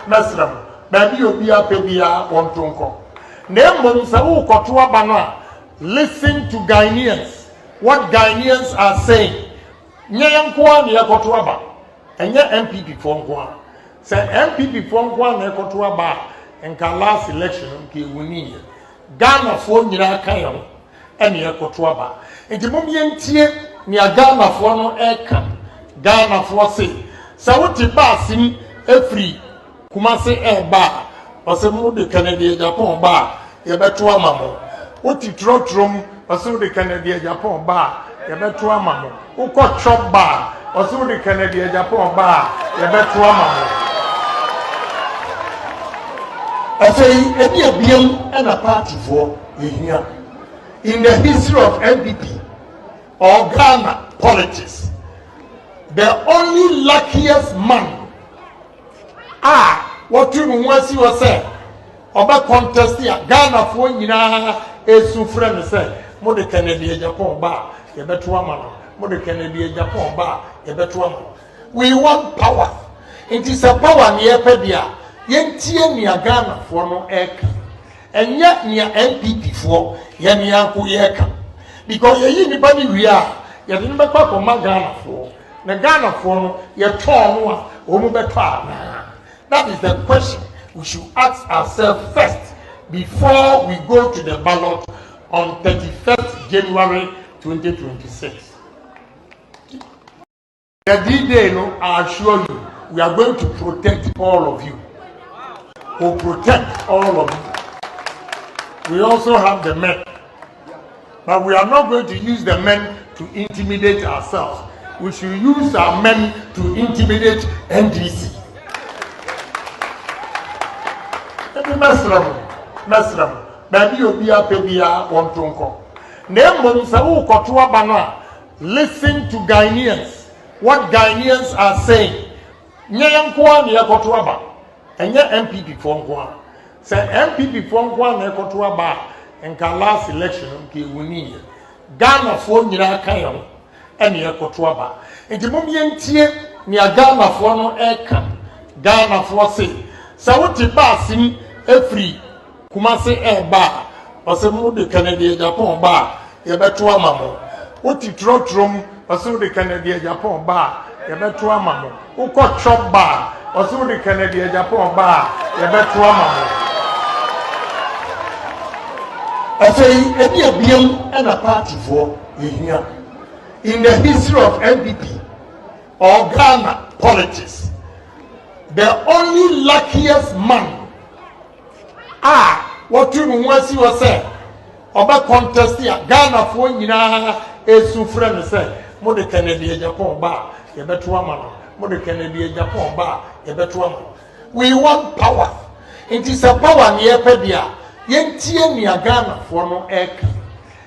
Mesram, baby, you'll be a pebia, one tronco. Name Sawu Kotua Bana, listen to Ghanaians, what Ghanaians are saying. Nyankwa ni Kotua Ba, and your NPP Fongwa. Say NPP Fongwa ne Kotua Ba, and last election, Kiwuni. Ghana for Nira Kayon, and your Kotua Ba. And the moment near Ghana for no eka, Ghana for say, Sawuti Basin, free. Kumase ba ose de Canada Japan ba ye beto amamo oti trotrom ose de Canada Japan ba ye beto amamo ukọ chop ba ose de Canada Japan ba ye beto amamo afei ebi abiem na party for ehia in the history of NPP or Ghana politics the only luckiest man what you want to say about contest here Ghana for nyina esu friend say mo de Canada Japan ba ye beto amano mo de Canada Japan ba ye beto amano we want power it is a power near pedia yentie nia Ghana for no eka enya nia NPP for ye nia ko ye ka because ye ni ba ni wi a ye de be kwa ko ma Ghana for na Ghana for no ye ton no a o mu beto a. That is the question we should ask ourselves first before we go to the ballot on 31st January 2026. The D-Day, I assure you, we are going to protect all of you. We'll protect all of you. We also have the men. But we are not going to use the men to intimidate ourselves. We should use our men to intimidate NDC. Mesram, baby, you'll be a pebia, one tronco. Name Sawu Kotua Bana, listen to Ghanaians, what Ghanaians are saying. Nyankwa ni Kotua Ba, and your NPP Fongwa. Say NPP Fongwa ne Kotua Ba, and last election, Kiwuni. Ghana for Nira Kayon, and your Kotua Ba. And the moment near Ghana for no eka, Ghana for say, Sawuti Basin. Free Kumase ba ose de Canada Japan ba ye beto amamo oti trotrom ose de Canada Japan ba ye beto amamo ukọ chop ba ose de Canada Japan ba ye beto amamo afei ebi abiem na party for ehia in the history of NPP or Ghana politics the only luckiest man what you want to say about contest here Ghana for nyina esu friend say mo de Canada Japan ba ye beto amano mo de Canada Japan ba ye beto amano we want power it is a power near pedia yentie nia Ghana for no eka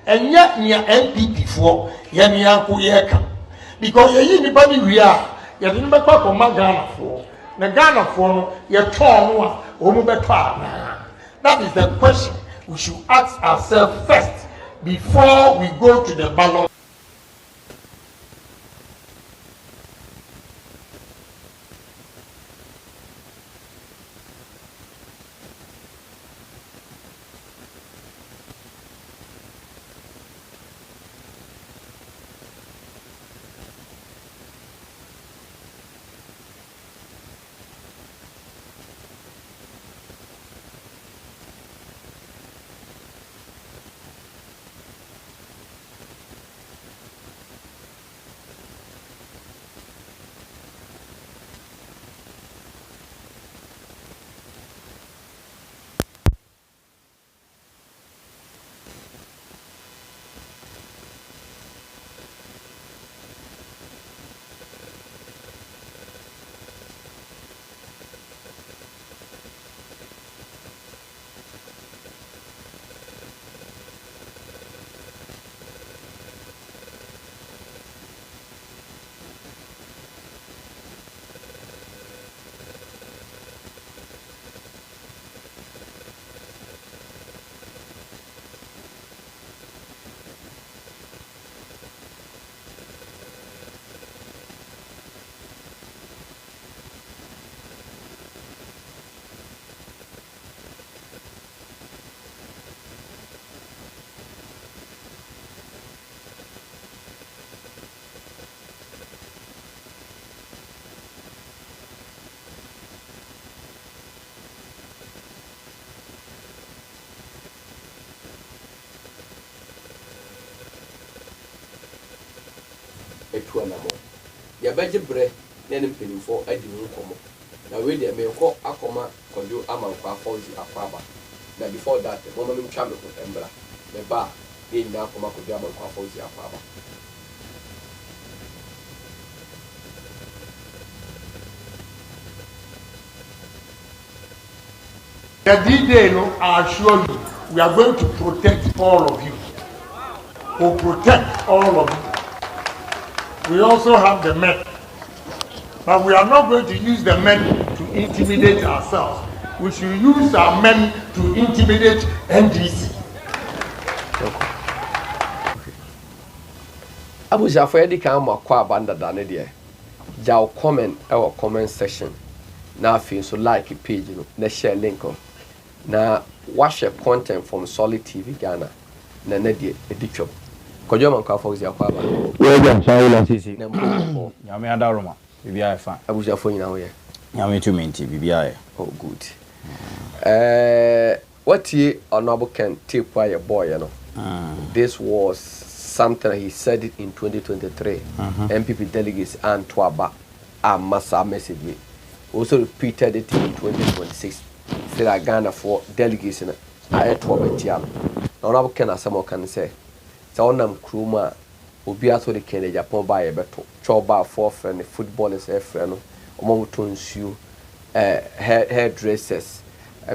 enya nia NPP for ye nia ko ye ka because ye ni ba ni wi a ye de be kwa ko ma Ghana for na Ghana for no ye ton no a o mu beto a. That is the question we should ask ourselves first before we go to the ballot. etu anamo ya beje bre na ne mpenimfo adi ho komo na we dey me ko akoma kondo amankwa fonzi akwaba na before that mama no twa me ko embra me ba e na akoma kondo amankwa fonzi akwaba The D-Day, I assure you, we are going to protect all of you. We'll protect all of you. We also have the men. But we are not going to use the men to intimidate ourselves. We should use our men to intimidate NDC. Abu Jafedi can makwa banda dane there. Jaw comment our comment section. Now feel so like a page, na share link on. Na watch your content from Solid TV Ghana. Na nedie edichop. Kojo man kwa fozi akwa ba. Weja shaula sisi. Na mpo. Nyame adaroma. Bibia fa. Abu Jafo nyina wo ye. Nyame tu menti bibia ye. Oh good. What ye honorable can take by your boy, you know. This was something he said it in 2023. NPP delegates and Twaba a massa message me. Also repeated it in 2026. Said I Ghana for delegates in I Twaba Tiam. Honorable can as someone can say. So nam kruma Obiato the Kennedy Agyapong by a better choba for friend footballers a friend omotonsu hairdressers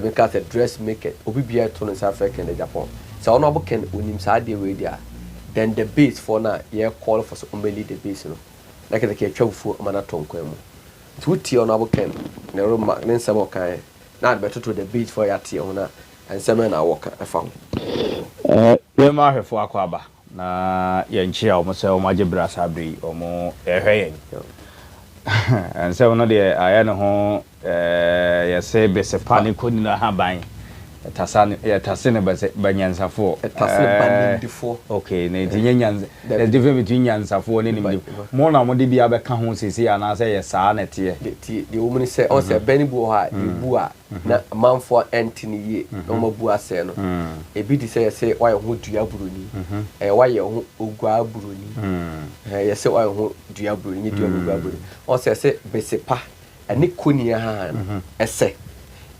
because a dressmaker Obibia to South Africa and Japan. So honorable can unim side radio. Then the base for now yeah call for some only the base no. Like the ketchup for manaton kwemu. Tuti honorable can never mark then some kind. Not better to the beach for your tea owner and seven I walk I found. We ma hwefo akwaba na ye nchia omo se omo agebra sabri omo ehwe and so no de aya no ho ye se be se pani koni na haban tasane banyansafo tasane banindifo okay na tinye nyanza the difference between nyansafo ne nimdi mo na mo de bia be ka ho sesi ana se ye saa na te the woman say on say beni bu ha bu a na manfo entini ye no mo bu ase no e bi di say why ho dua buroni why ho ogua buroni ye say why ho dua buroni dua buroni on say besepa ani koni ha ese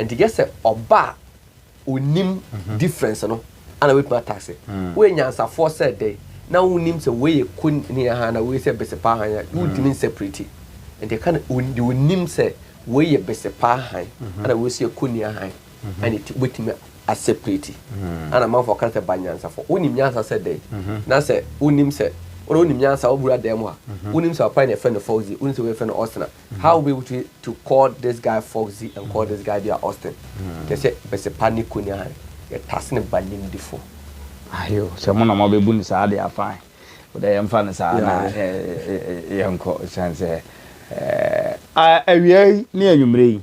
and the say oba unim difference no ana we ma tax we nyansa for said day na unim say we kun ni ha na we say besepa han you didn't separate and they can unim say we besepa han ana we say kun ni han and it wetime a separate ana man for kanta banyansa for unim nyansa said day na say unim say or unim nyansa obura dem a unim say papa na friend Foxy unim say we friend Austin how we to call this guy Foxy and call this guy dear Austin they say besepa ni kun ni han ye tasne banim difo ayo se mo na mo be bu ni sa de afan o de yem fa ni sa na yenko chance awie ni anwumre yi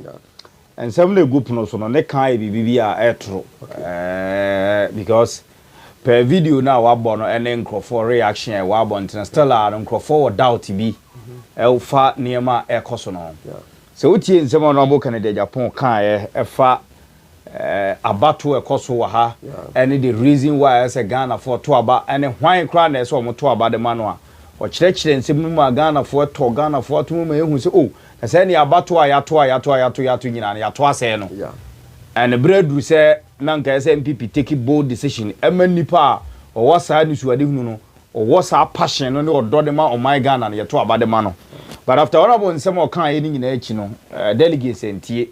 ensem na group no so no ne kan bibi a etro because per video na wa bo no ene nkrofo reaction e wa bo ntina still a nkrofo wo doubt bi e fa niema e koso no so utie nsem no abo Canada Agyapong kan e fa abato e koso wa ha and the reason why I say Ghana for to aba and hwan kra na so mo to aba de mano a o kire nsem mu Ghana for to Ghana for to mu ehu se oh na say ne abato a yato nyina na yato ase no and breadu say na nka say NPP take bold decision emanipa o wasa ni suade hunu no o wasa passion no ne odo de ma o my Ghana na yato aba de mano but after one of nsem o kan ye ni nyina echi no delegates entie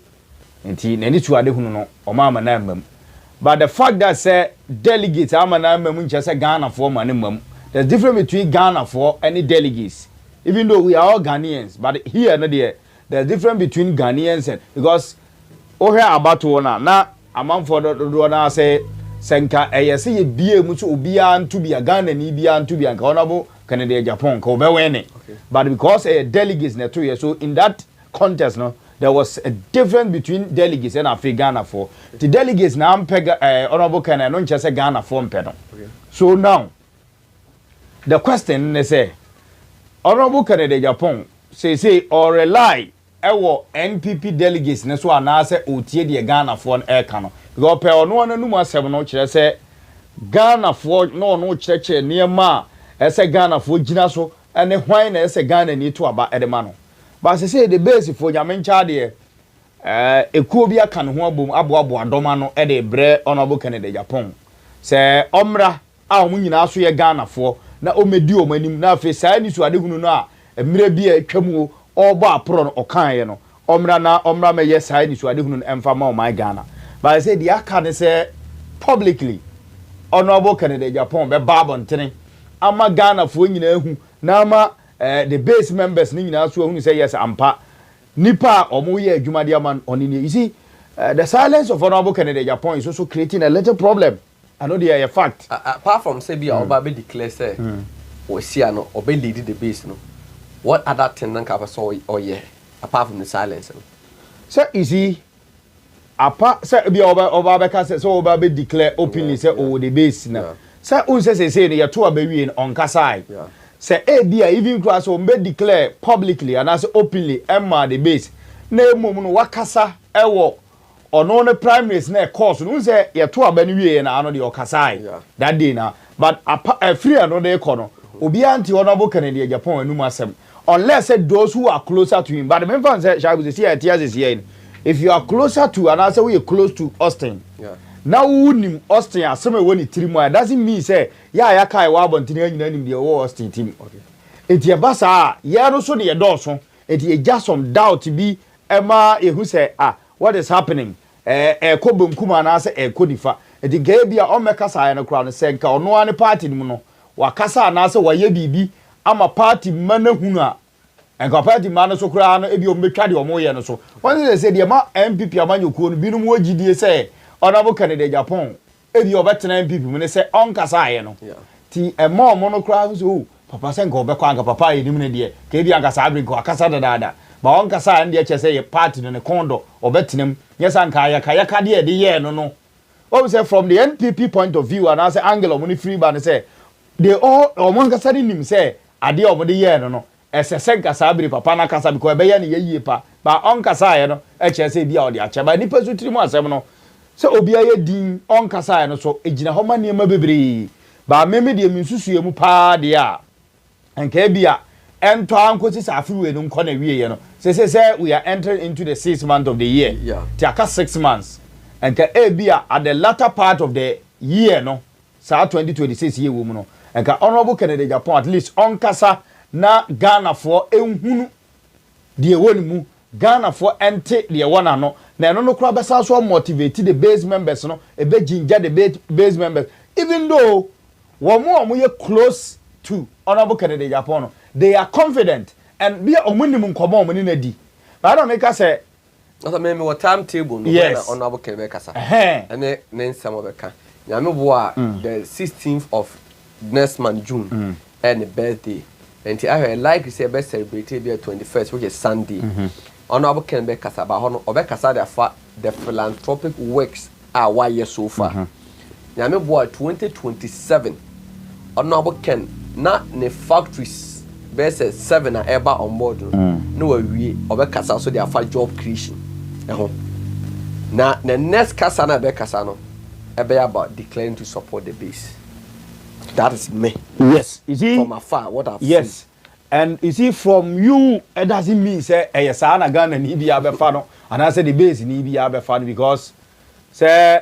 nti na ni suade hunu no o ma na mam but the fact that say delegates ama na mam nche say Ghana for ma ne mam there's difference between Ghana for any delegates even though we are all Ghanaians but here no there's difference between Ghanaians and because o here about na amanfo do na say senka eyese ye bie mu so obia ntu bia Ghana ni bia ntu bia nka onabo Canada Agyapong ko be wene but because delegates na to so in that contest no there was a difference between delegates and African Ghana for the delegates na ampega honorable Canada no nche say Ghana for mpe no so now the question is say honorable Canada Agyapong say or rely ewo NPP delegates ne so ana say otie de Ghana for e ka no because pe ono anum asem no kire say Ghana for no kire niema e say Ghana for gina so and why na say Ghana need to aba edema but say the base for nyamencha de ekuo bi aka ne ho abom aboabo adoma no e de bre honorable Kennedy Agyapong say omra a omu nyina so ye Ghana fo na omedi omanim na afi sai ni so adehunu no a emre bi a atwamu obo apro no okan ye no omra me yes sai ni so adehunu no emfa ma o my Ghana but I say the aka ne say publicly honorable Kennedy Agyapong be babon ama Ghana fo nyina ehu na ama the base members ni nyina so ehu say yes ampa nipa omo ye adwuma de man onini you see the silence of honorable Kennedy Agyapong is also creating a little problem. I know they are a fact apart from say be oba be declare say we see no oba lead the base no what other thing nan ka so or yeah apart from the silence no so you see apart say be oba be ka say so oba be declare openly say oh the base na say un say no ya to abawie on kasai say be even class o be declare publicly and as openly emma the base na emom no wakasa ewo ono ne primaries na course no say ya to abani wie na ano de okasai that day na but free ano de kono obi anti honorable Kennedy Agyapong anum asem unless say those who are closer to him but the member say shall we see tears here if you are closer to and I say we are close to Austin now unim Austin asem e woni tirimu doesn't mean say ya kai wa bontini anyina nim de wo Austin team enti e basa ya no so ne ye dɔɔso enti e just some doubt be ema ehu say what is happening kobonkum na say kodifa enti ga bia o mekasa ya no kra no say nka ono ane party nim no wakasa na say waye bibi ama party manahunu a enka party man so kra no ebi o metwa de o mo ye no so won say de ma NPP amanyokuo no binum wogidie say honorable Kennedy Agyapong ebi obetena NPP mu ne say onkasa ye no ti emo mo no kra so papa say nka obekwa anka papa ye nim ne de ke bi anka sa abri nka akasa dada ba onkasa ande che say ye party no ne kondo obetenam yesa nka yaka de ye no what we say from the NPP point of view and I say angle of money free ban say they all omonkasa nim say ade o mo de ye no esese nkasa abri papa na kasa because be ye ne ye pa ba onkasa ye no che say bia o de ache ba nipa so tiri mu asem no se obi aye din onkasa no so ejina ho ma niam bebre ba meme de minsusu emu pa de a enka bia ento ankosi safiwe no nko na wiye no say we are entering into the 6th month of the year ti aka 6 months enka bia at the latter part of the year no sa 2026 year wo mu no enka honorable Kennedy Agyapong at least onkasa na Ghana for enhunu de woni mu Ghana for ente de wona no na no kura besa so motivate the base members no e be ginger the base members even though womo ye close to honorable Kennedy Agyapong no they are confident and be omunim nkomo omuni na di but I don't make us say no me what timetable no na honorable Kennedy kasa ene nsamo beka nyame bo a the 16th of next month June and the birthday and I like to say best celebrate the 21st which is Sunday honorable Kennedy kasa ba hono obekasa the philanthropic works are why year so far nyame bo a 2027 honorable Ken na ne factories best 7 na eba on board no we obekasa so they are job creation na the next kasa na obekasa no ebe about declaring to support the base. That is me. Yes. You see from afar what I've seen. And you see from you it doesn't mean say yes na Ghana ni bia be fa no and I say the base ni bia be fa no because say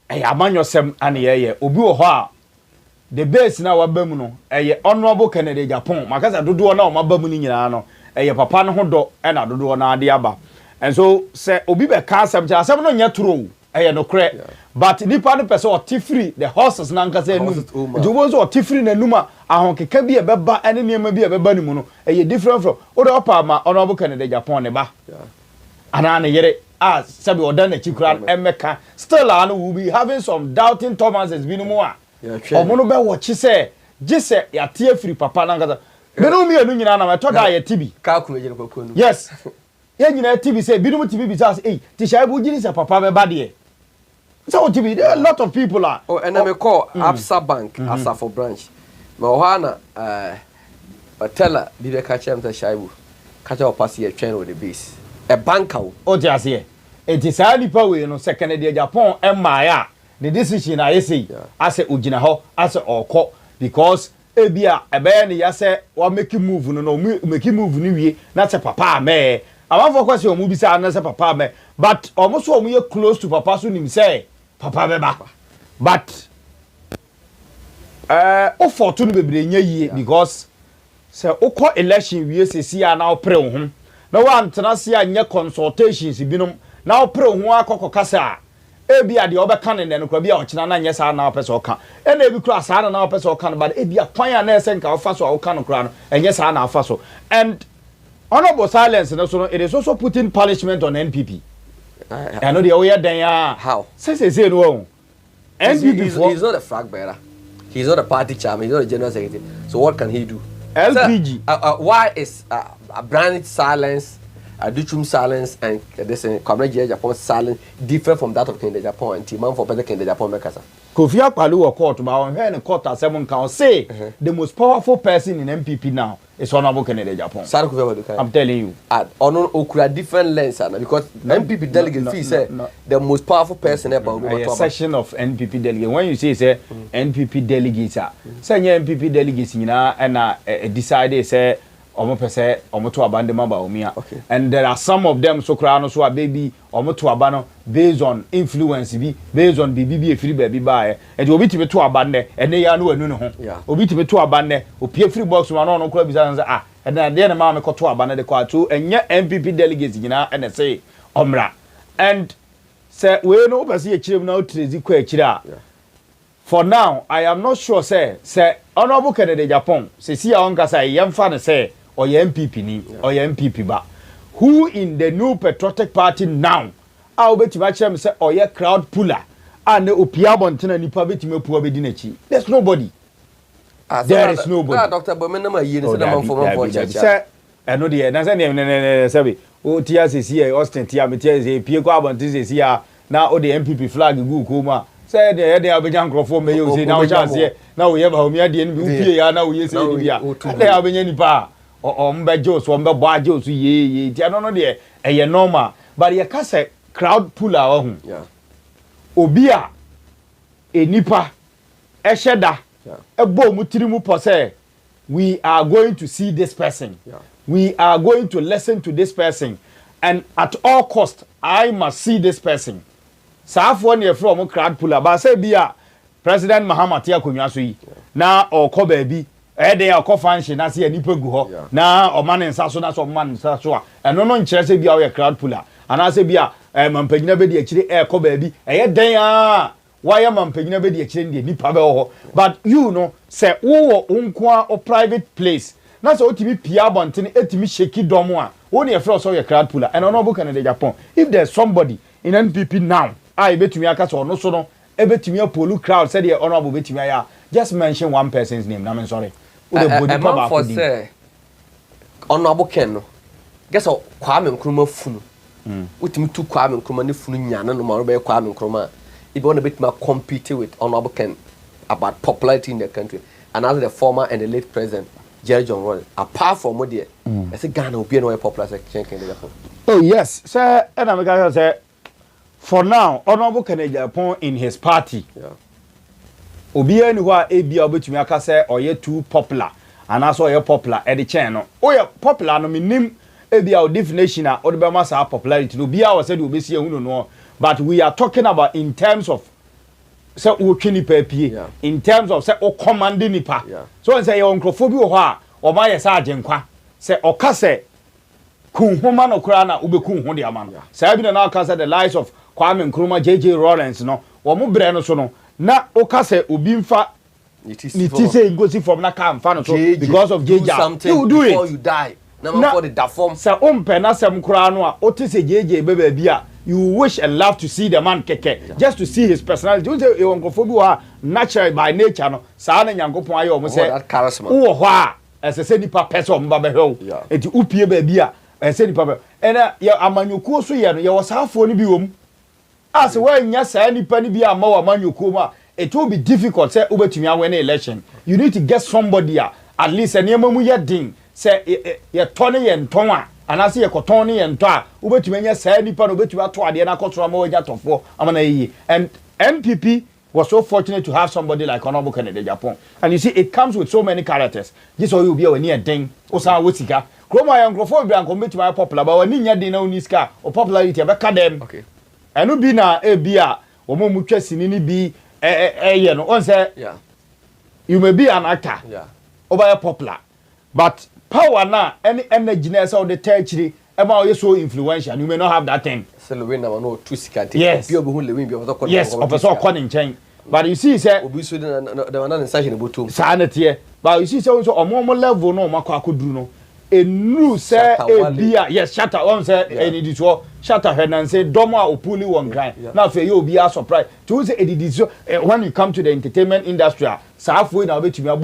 amanyosem ane ye obi wo ho a the base na wabamu no honorable Kennedy Agyapong makasa dodo na o mabamu ni nyina no papa no ho do e na dodo na ade aba and so say obi be ka asem no nya turo no kre but nipa no person o tifri the horses na nkasa enum do wo so o tifri na numa ahonkeka bi e beba ene niam bi e beba ni mu no different from o do pa ma honorable Kennedy Agyapong ne ba ana ne yere sabi oda na chikura emeka still anu will be having some doubting Thomases bi no mu a omono be watch say gise ya tie free papa na nkasa me no mi anu nyina na me to da ya tibi ka ku ejere kokonu yes ya nyina tibi say bi no tibi bi say ti shay bu giri say papa be ba de so tibi there are a lot of people are and me call Absa Bank Asafo branch me ohana teller bi be ka chem say shay bu ka cha pass here train with the base a banker o ti ase it is any power no second Kennedy Agyapong emma ya the decision I say as ogina ho as oko because ebia ebe ne ya say wa make move no make move ni wie na say papa me amanfo kwase omu bi say na say papa me but omo so omu ye close to papa so nim say papa be ba but o fortune bebre nya yie because say ukọ election wie sesi a na opre ho na wa antena se anya consultations binom na opre ho akọkọ kasa ebi ade obeka ne no kwa bia ochina na nya sa na opese oka ena ebi kura sa na opese oka no but ebi akwan na ese nka ofa so oka no kura no enye sa na afa so and honorable silence no so it is also putting punishment on NPP. I know the way then how say no NPP he's not a flag bearer, he's not a party chairman, he's not a general secretary, so what can he do? LPG why is a branded silence, a Duchum silence and this community Agyapong silence different from that of Kende Agyapong and Timon for better Kende Agyapong Mekasa? Kofi Akpaloo court but on here in court as someone can say the most powerful person in NPP now is Honorable Kende Agyapong. I'm telling you. On Okura different lens because NPP delegate say the most powerful person about a section of NPP delegates. When you say NPP delegates say NPP delegates and decided say omo pese omo to abande maba omia and there are some of them so kra no so a baby omo to abano based on influence bi based on bibi efiri baby ba e obi timi to abande ene ya no anu ne ho obi timi to abande opie free box ma no kra bisa say and then na ma me ko to abande de kwa to enye MPP delegates nyina ene say omra and say we no pese e kirem na o trezi kwa kira for now I am not sure say honorable Kennedy Agyapong say see ya on kasa yemfa ne say or your MPP ni or your MPP ba who in the new patriotic party now I bet you match say or your crowd puller and the opia bontina nipa betime pu obedi nachi there's nobody there is nobody Dr. Bomenama yi ne say man for say eno de na say ne say o tia sesi e Austin tia me tia say pie kwa bontin sesi a na o de MPP flag gu ko ma say de abejan crofo me yo say na o chance na o ye ba o mi ade ni bi pie ya na o ye say ni bia de abenya nipa mbe Joe mbe boa Joe ye ti no de eye normal but ye ka say crowd puller ho obi a enipa eheda ebo mutiri mu po say we are going to see this person we are going to listen to this person and at all cost I must see this person saafo ne from crowd puller ba say bia President Mahamat Yakonwa so yi na okọ ba bi dey a function na say nipa gu ho na o man nsa so na so man nsa so a eno no nkire say bia we crowd puller ana say bia mampagina be de akire ko ba bi den a why mampagina be de akire de nipa be ho but you know say wo nko a private place na say otimi pia bonten etimi sheki dom a wo ne efro so we crowd puller eno no book Kennedy Agyapong if there's somebody in NPP now I betumi aka so no so no e betumi apolu crowd say the honorable betumi aya just mention one person's name na me sorry for say honorable Ken no guess o Kwame Nkrumah funu utimi tu Kwame Nkrumah ne funu nyana no ma be Kwame Nkrumah e be one bit ma compete with honorable Ken about popularity in the country and as the former and the late president Jerry John Rawlings apart from what there I say Ghana will be no popular section Kennedy Agyapong. Oh yes sir and I'm going to say for now honorable Kennedy Agyapong in his party obi enu ho a ebia obetumi aka say oye too popular and also oye popular e de chen no oye popular no minim ebia o definition a o de be masa popularity no bia o say de obesi ehunu no but we are talking about in terms of say o twini papie in terms of say o command nipa so say your nkrofo bi ho a o ma ye say agenkwa say o ka say kun homa no kra na obekun ho de ama no say bi na aka say the lies of Kwame Nkrumah JJ Rawlings no wo mo bre no so no na okase obi mfa nitise ngosi from na ka mfa no so because of JJ you do it before you die na for the deform say umpe na sem kura no a otise JJ beba bia you wish and love to see the man keke just to see his personality you say e wonkofo bi wa natural by nature no sa na nyankopon aye o mo say wo ho a ese nipa person mba be hwe enti upie ba bia ese nipa be ena ya amanyokuo so ye no ye wasafo ni bi wom as when nya say nipa ni bi ama wa amanyokuo ma it will be difficult say obetumi awin election you need to get somebody at least enema mu ye din say ye tone ye nton a anase ye koton ye nto a obetumi nya say nipa no obetumi ato ade na akotoro ma wagya tofo amana yi and NPP was so fortunate to have somebody like Honorable Kennedy Agyapong. And you see, it comes with so many characters. This all you be a near ding, or some witsika. Chroma and Grophobia and commit to my popular, but when you dinner uniska or popularity, about them. Okay. And no be na a beer, or more muches in any be a one say, yeah. You may be an actor, yeah, or by a popular. But power now, any energy of the territory, about you so influential, you may not have that thing. Yes. Yes, of a so calling chain. But you see, sir, sanity. But you see, so on more level, no, Mako could do no. A new say a beer, yes, shatter on say, and it is what shatter head and say, Doma or Puli one guy. Now, for you, be a surprise. To say it is when you come to the entertainment industry, halfway now, bet you are.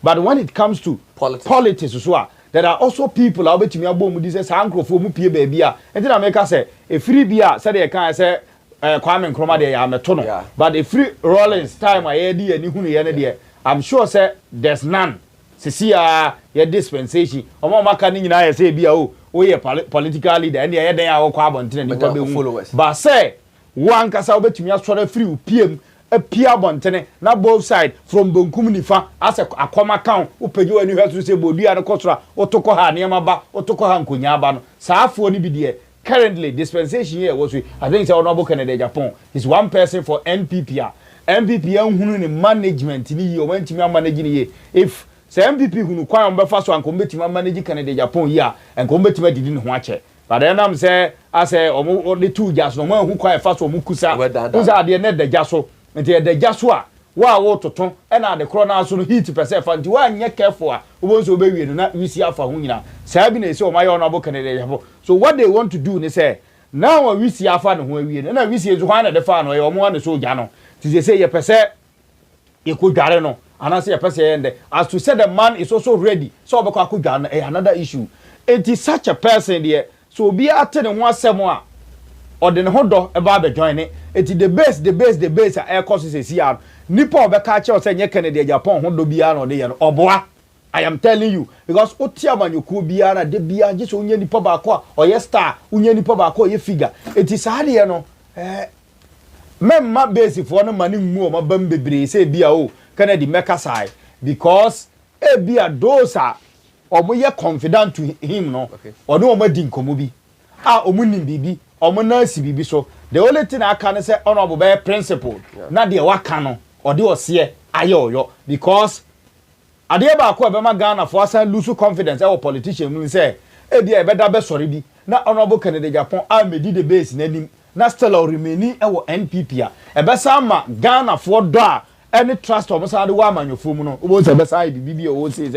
But when it comes to politics as well, there are also people I bet me about with this uncle for Mupie baby. And then I make us say a free beer, said I can't say Kwame Nkrumah de am a tunnel. But a free Rollins time I hear and you I'm sure say there's none. See your dispensation. Omo maka ni nyina say bia o ye political leader and the den a kwa bonten ni kwa followers. But say one kasa obetumi asore free PM a pia bontene na both side from bonkum nifa as a akoma kan upeju ani hwetu se bodua no kosra otoko ha niam ba otoko ha nkonya ba no saafo ni bi de currently dispensation here was I think say Honorable Kennedy Agyapong is one person for NPP hunu ni management ni ye o wantimi manage ni ye if say NPP hunu kwan mbefa so anko betima manage Kennedy Agyapong here anko betima didi ne ho ache but then am say as omo the two just no man hu kwan fa so mukusa uza de ne da jaso nti the jaso a wa wo toton e na de corona so no heat percent fa nti wa nye careful a wo so be wie no na wisi afa ho nyina say bi na say o ma ye Honorable Kennedy Agyapong so what they want to do ni say now we see afa no ho awie na we see ezu hwan na de fa no ye omo na so gya no ti say ye pese ye ko dware no anase ye pese ye as to say the man is also ready so obekwa akudwa no another issue it is such a person there so obi ate ne ho asem a ode ne ho do e ba be join it it is the base air course say see am nipa obeka che o say nye Kennedy Agyapong ho do bia na ode ye no oboa I am telling you because oti amanyoku bia na de bia je so onye nipa ba ko a oye star onye nipa ba ko oye figure it is hard here no memma base for no mani mu o mabam bebre say bia o Kennedy meka sai because e bia those are omoye confident to him no ono o madi nkomo bi a omunim bibi omo na si bibi so the only thing I can say honorable be principle na de waka no ode ose ayoyo because ade ba ko be ma Ghana for asa lose confidence e politician mu say e bia e beda be sori bi na honorable Kennedy Agyapong a medi the base nanim na still remaining e wo NPP a e be sa ma Ghana for do a any trust o mo sa de wa amanyofo mu no o se be sa bibi o say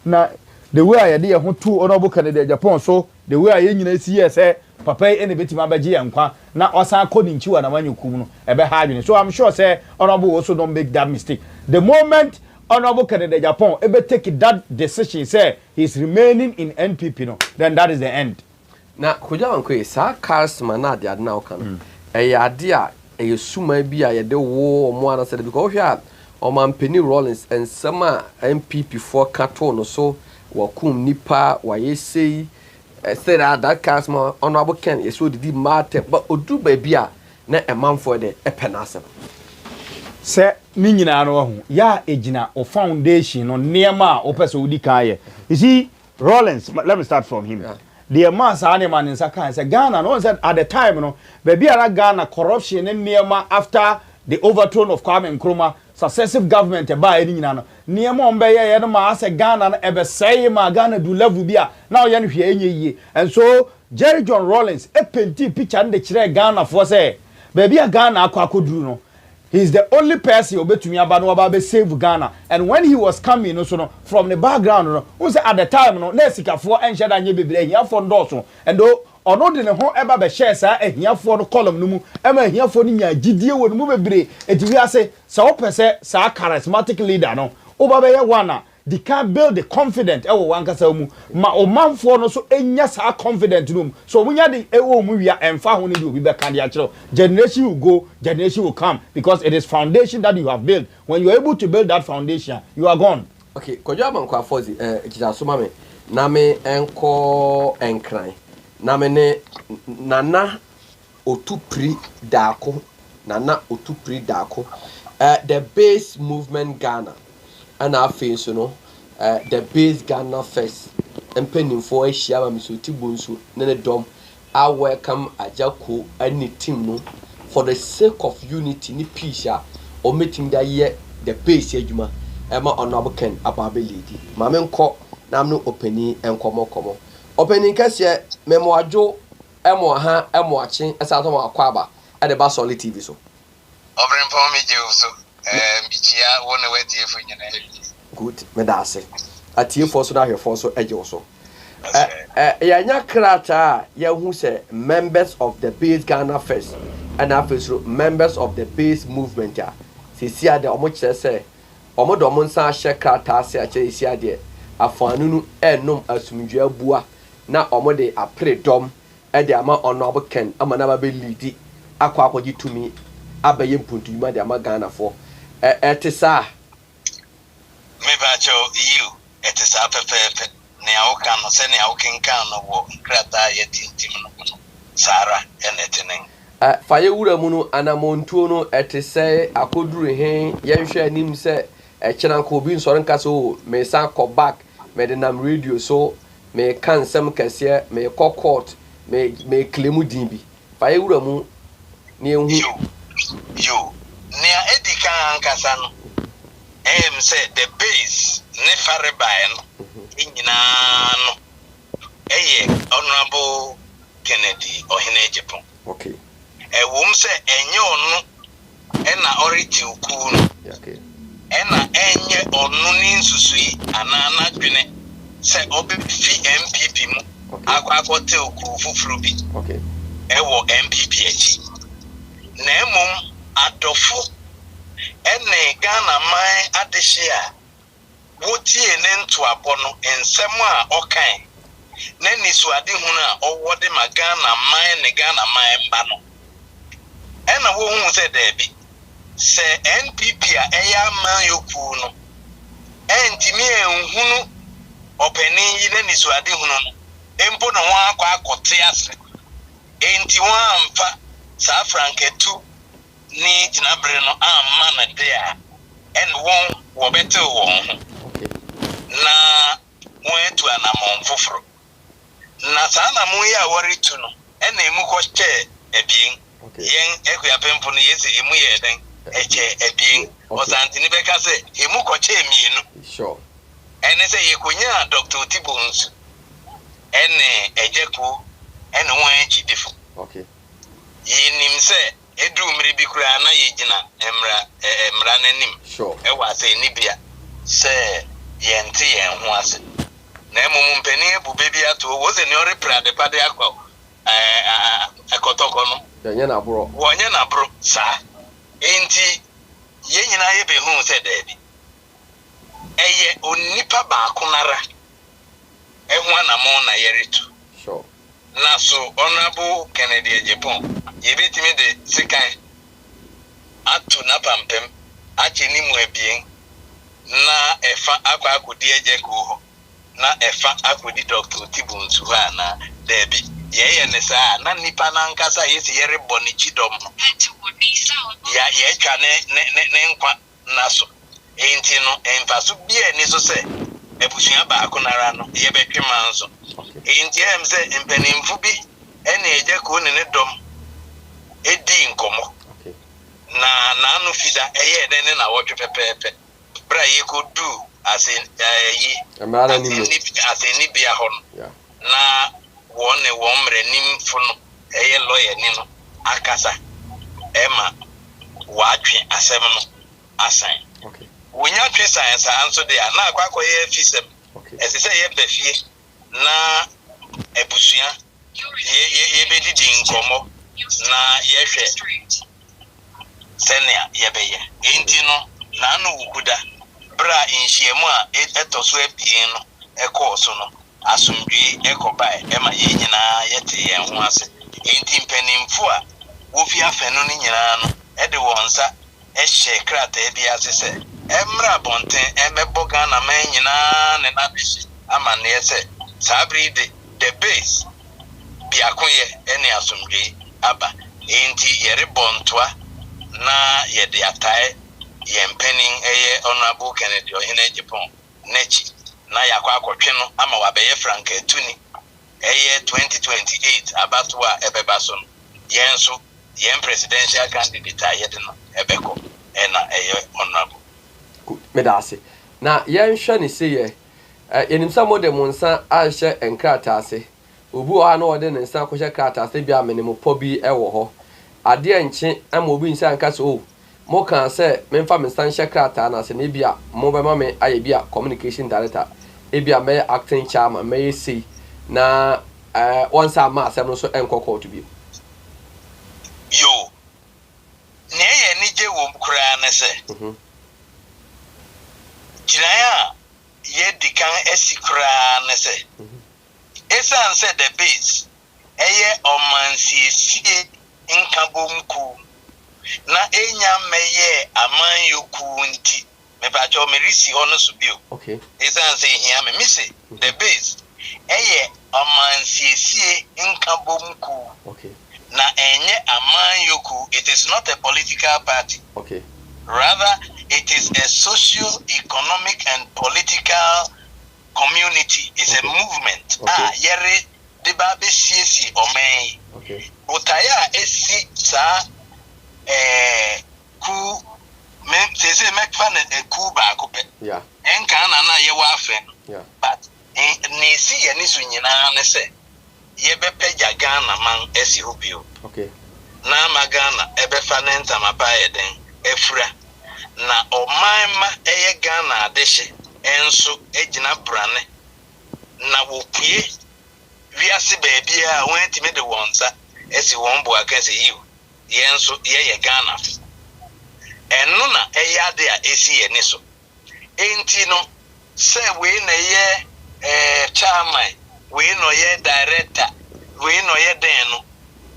na the way I dey ho to Honorable Kennedy Agyapong so the way I nyina si ye say papa e ne betima baje yankwa na osan kodi nchiwa na manyokum no e be ha adwene so I'm sure say Honorable also don't make that mistake the moment Honorable Kennedy Agyapong ebe take that decision say he's remaining in NPP no then that is the end na koja wanko sa charisma na de adna o kan e ya de a e suma bi a ye de wo mo ana said because hwa o man Penny Rollins and sama NPP for kato no so wakum nipa wa yesei said that charisma Honorable Ken is so did matter but odu ba bia na e man for the e penasem se ni nyina no ho ya ejina o foundation no niema o pese odi kan ye you see Rollins let me start from him the mass animal in Sakan said Ghana no said at the time no baby ara Ghana corruption in niema after the overthrow of Kwame Nkrumah successive government e ba eni nyina no niema on be ye no ma ase Ghana no e be say ma Ghana do level bia now ye no hwe enye yie and so Jerry John Rollins e penti picture nde kire Ghana for say baby a Ghana akwaduru no he's the only person obetumi aba no aba be save Ghana and when he was coming no so no from the background no who say at the time no na sikafo enhye da nye bebre ehia for ndoso and ono de ne ho eba be share sa ehia for no column no mu ema ehia for no nya gidie wo no mu bebre etiwi ase sa opese sa charismatic leader no oba be ye wana they can build the confident e wo wankasa mu ma o manfo no so enya sa confident no so munya de e wo mu wia emfa ho ne de obi be kan de akiro generation will go generation will come because it is foundation that you have built when you are able to build that foundation you are gone okay kojo abanko afozi ekita so mame na me enko enkran na me ne nana otupri dako The base movement Ghana and our face, the base Ghana first. And penning for a share, Miss Oti Bonsu, Nene Dom. I welcome Agya Koo and the team no for the sake of unity, ni peace, or meeting that year the base Ejuma, Emma Honorable Ken Ababe Lady. Mamma Cock, Namno Opening and Como. Opening Cassia, Memoir Joe, Emo I'm watching as out of our Quaba at the Basoli TV. So, Over for me, Joe. So, Bichia, one away to you for your good, Medase. At you for so now, your force so edge also. Yanya Krata, who say members of the base Ghana first, and after members of the base movement. Ya, see, the Omoch say, Omodomonsa Shekrata, say, see, dear, a fanunu, and no asumia bua, na Omode a pre dom, and the amount honorable Ken, Amanaba be lady, aquapoji to me, Abayim Puntu, Madama Ghana for, Tessa. Mebacho, you, it is up a Now can send out King Can of Crata yet in Sarah and Etening. Fire Munu Anamontuno at say I could do him, Yensha Nim say a channel could be Soren Castle, may Sanko back, may the name radio so, may can some cassia, may call court, may Clemu Dimbi. Fire Uramu near you, near Edikan Casan. Said the base, Nefariban. Inano, Honorable Kennedy or Agyapong. Okay. A woman say, Ena oriti ukunu. Okay. Ena enye onunin susui anana gwene se obi fi NPP mu. Akwakote okufu frubi. Okay. Ewo NPP echi. Na emom adofu ene Ghana mai adehia. Woti enentu abono ensemu a okan na nisuade hunu a owode magana man ne Ghana man mba no ena wo hu se debi se NPP a eya man yoku no entimi enhunu opening yi na nisuade hunu no empo na won akwa akote ase enti won amfa sa franketu ni tinabre no amma na de a en won wo bete won na mwetu anamon foforo na sana mu ya waritu no ena emu ko che ebien yen ekuapempo no yesi emu ye den eche ebien osantini beka se emu ko che emienu sure ene se yekonya Dr. Oti Bonsu ene Agya Koo ene won echi defo okay yinim se edu mri bi kura na yegina emra nanim sure ewa se nibia se yenti yen ho ase na emum mpani ebu bebi ato wo se ne ore prade pade akwa akotoko no yanya na bro wonya na bro sa enti ye nyina ye be hu se debi eye onipa ba akonara ehu anamo na yeretu sure na so Honorable Kennedy Agyapong ye betimi de sikan atu na pampem acheni mu abien na efa akwa akodi Agya Koo na efa akodi Dr. Oti Bonsu ha na debi ye ne sa na nipa na nkasa yesi yere boni chidom ya ye twa ne nkwa na so enti no emfaso bia ni so se ebusua ba akonara no ye betwe manso enti em se empanimfu bi ene Agya Koo ne dom edi nkomo na anu fida eye den na wotwe pepepe bra ye ko du asin yi asini bia hon na wone womre nim funu eye lawyer ni no akasa ema watwe asem no asan wonya twe science anso de na akwakọ ye fisem esese ye befie na ebusua ye bedidi nkomo na ye hwe senia ye beye enti no na anu wukuda bra inhiemu a etoso abien no ekoso no asumdwe ekobai ema ye nyina yete yen ho ase enti mpanimfo a wo fi afenu ni nyina no ede wonsa ehye krata bi ase se emra bonten emebo Ghana man nyina ne na bishi ama ne yese sabri the base biakoye ene asumdwe aba enti yere bontoa na yede atai yempening honorable Kennedy Ohene Agyapong nechi na yakwa akotwe no ama wabeye frank etuni 2028 abatwa ebebaso yenso yen presidential candidate ayede no ebeko na honorable medase na yenhwe ne seye yenimsa modem nsa ahye enkrata ase obu a na ode ne nsa kohye krata ase bia menemo po bi ewo ho ade enche ama obi nsa nka so mo kan se memfa me nsa nhye krata na ase na bia mo be ma me aye bia communication director e bia me acting chairman me see na once ama asem no so enkoko to bi yo ne ye ni je wo kura na se Jinaya ye dikan esikra na se esan se the base eye omansie nkabomku na enya meye aman yoku nti me ba cho me risi hono so bio okay esan se hia me mise the base eye omansie nkabomku okay na enye aman yoku. It is not a political party, okay rather it is a socio-economic and political community. It's a movement. Yere de babe siesi omei. Okay. Utaya esi sa ku me sese mekfane ku ba kope. Yeah. Enka na ye wa afen. Yeah. But ni si ye ni so nyina ne se ye be peja Ghana man esi hobio. Okay. Na magana ebe fanenta mabaye den efura. Na omanma eye Ghana adehye enso ejina brane na wopue wiase baabi a wantime de wonsa esi wonbo akase yiwo yenso ye Ghana eno na eye ade a esi ye ne so enti no se we na ye chairman we no ye director we no ye den no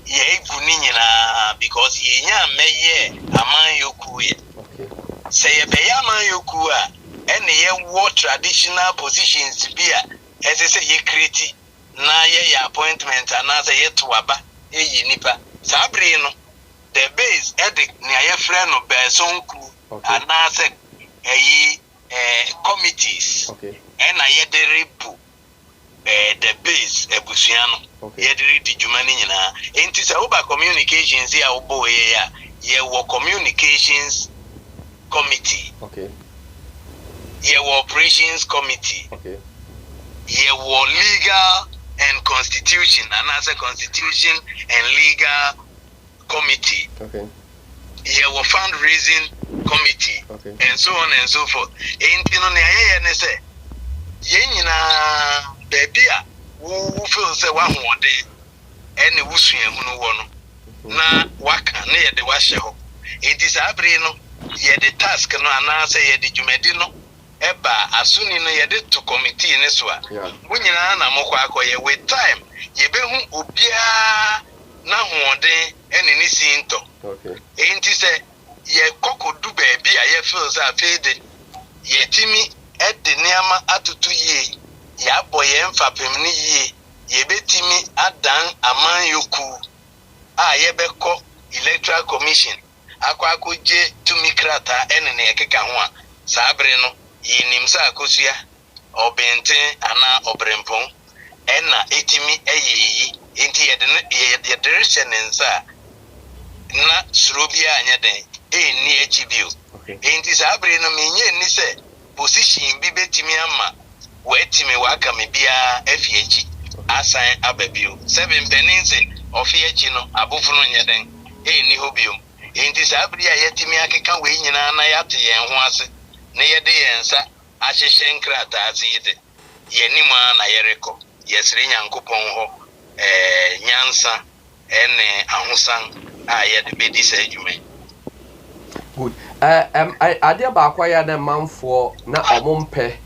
ye iguni nyina because ye nya meye aman yoku ye say a Bayaman Yoku, and ye war traditional positions be as I say ye create na ye appointment another yet to waba ye nipa Sabrino the base edic near your friend of Besonku and answer committees and I yet the repu the base Busiano yet read the Jumanina ain't it over communications here boy ye were communications committee. Okay. Ye were operations committee. Okay. Ye were legal and constitution, and as a constitution and legal committee. Okay. Ye were fundraising committee. Okay. And so on and so forth. Ain't you know ne say ye nyina bebia wo feel say wa hode ene wusua mu no wo no na waka na ye de wa hye ho. It is abrino ye the task no anase ye the jumedi no eba asuni no ye to committee ne so a munyina na mokwa akoye with time ye behu obia na hoden ene ni sinto okay enti se ye kokodu ba bia ye feel say afede ye timi ede niama atutu ye ya boye mfapem ni ye ye betimi adan aman yoku a ye beko electoral commission akwa je tumikrata enene ekeka ho a sabre no yinimsa akosua obenten ana obrempon enna etimi eyeyi enti ye direction nsa na surobia anya den eni echibio enti sabre no menye ni se position bi betimi ama wetimi waka me bia afiechi asan ababio seven peninse ofiechi no abofunu nyeden eni hobio enti sabri a yetimi akeka we nyina na yate yen ho ase ne yede yensa ahyehye nkrata ase yede yenima na yereko yesre nyankopon ho nyansa ene ahosan a yede bedi sa adwuma good ade ba akwa ya na manfo na omompe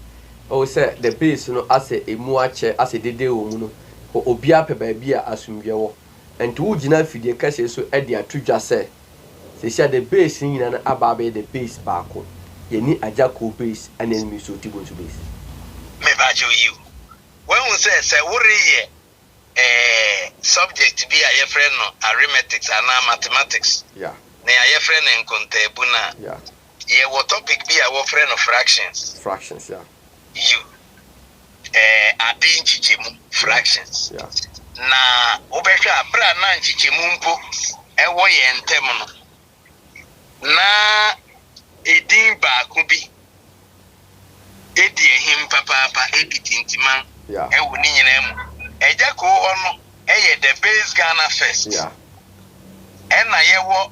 o say the base no ase emu ache ase dede o mu no obi apɛ baabi a asumdwe wo enti wo gina fidie kase so e de atudwa se se the base nyina na ababe the base baako ye ni Agya Koo base and enemy so Oti Bonsu base me ba jo you when we say worry subject be a friend no arithmetic and mathematics yeah na ye friend en kontabu na yeah Yeah, what topic be our friend of fractions? Fractions, yeah. You. Adin chichimu fractions. Yeah. Na obehwe abra na chichimu mpo ewo ye ntem no. Na edin ba ko bi. Edi ehim papa edi tintiman. Yeah. Ewo ni nyina mu. Agya Koo ono the base Ghana first. Yeah. And I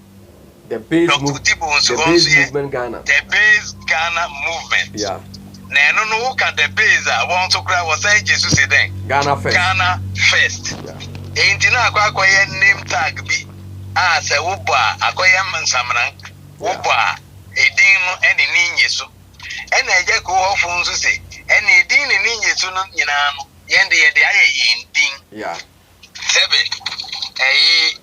the base Oti Bonsu movement Ghana. The base Ghana movement. Yeah. Na no who can the base want to cry was say Jesus say then. Ghana first. Ghana first. Yeah. Enti na akwaye name tag bi. Say wo ba akoye mansamran. Wo ba edin no ene ni nyeso. Ene Agya Koo ofun so say ene edin ni nyeso no nyina no yende aye yendin. Yeah. Sebe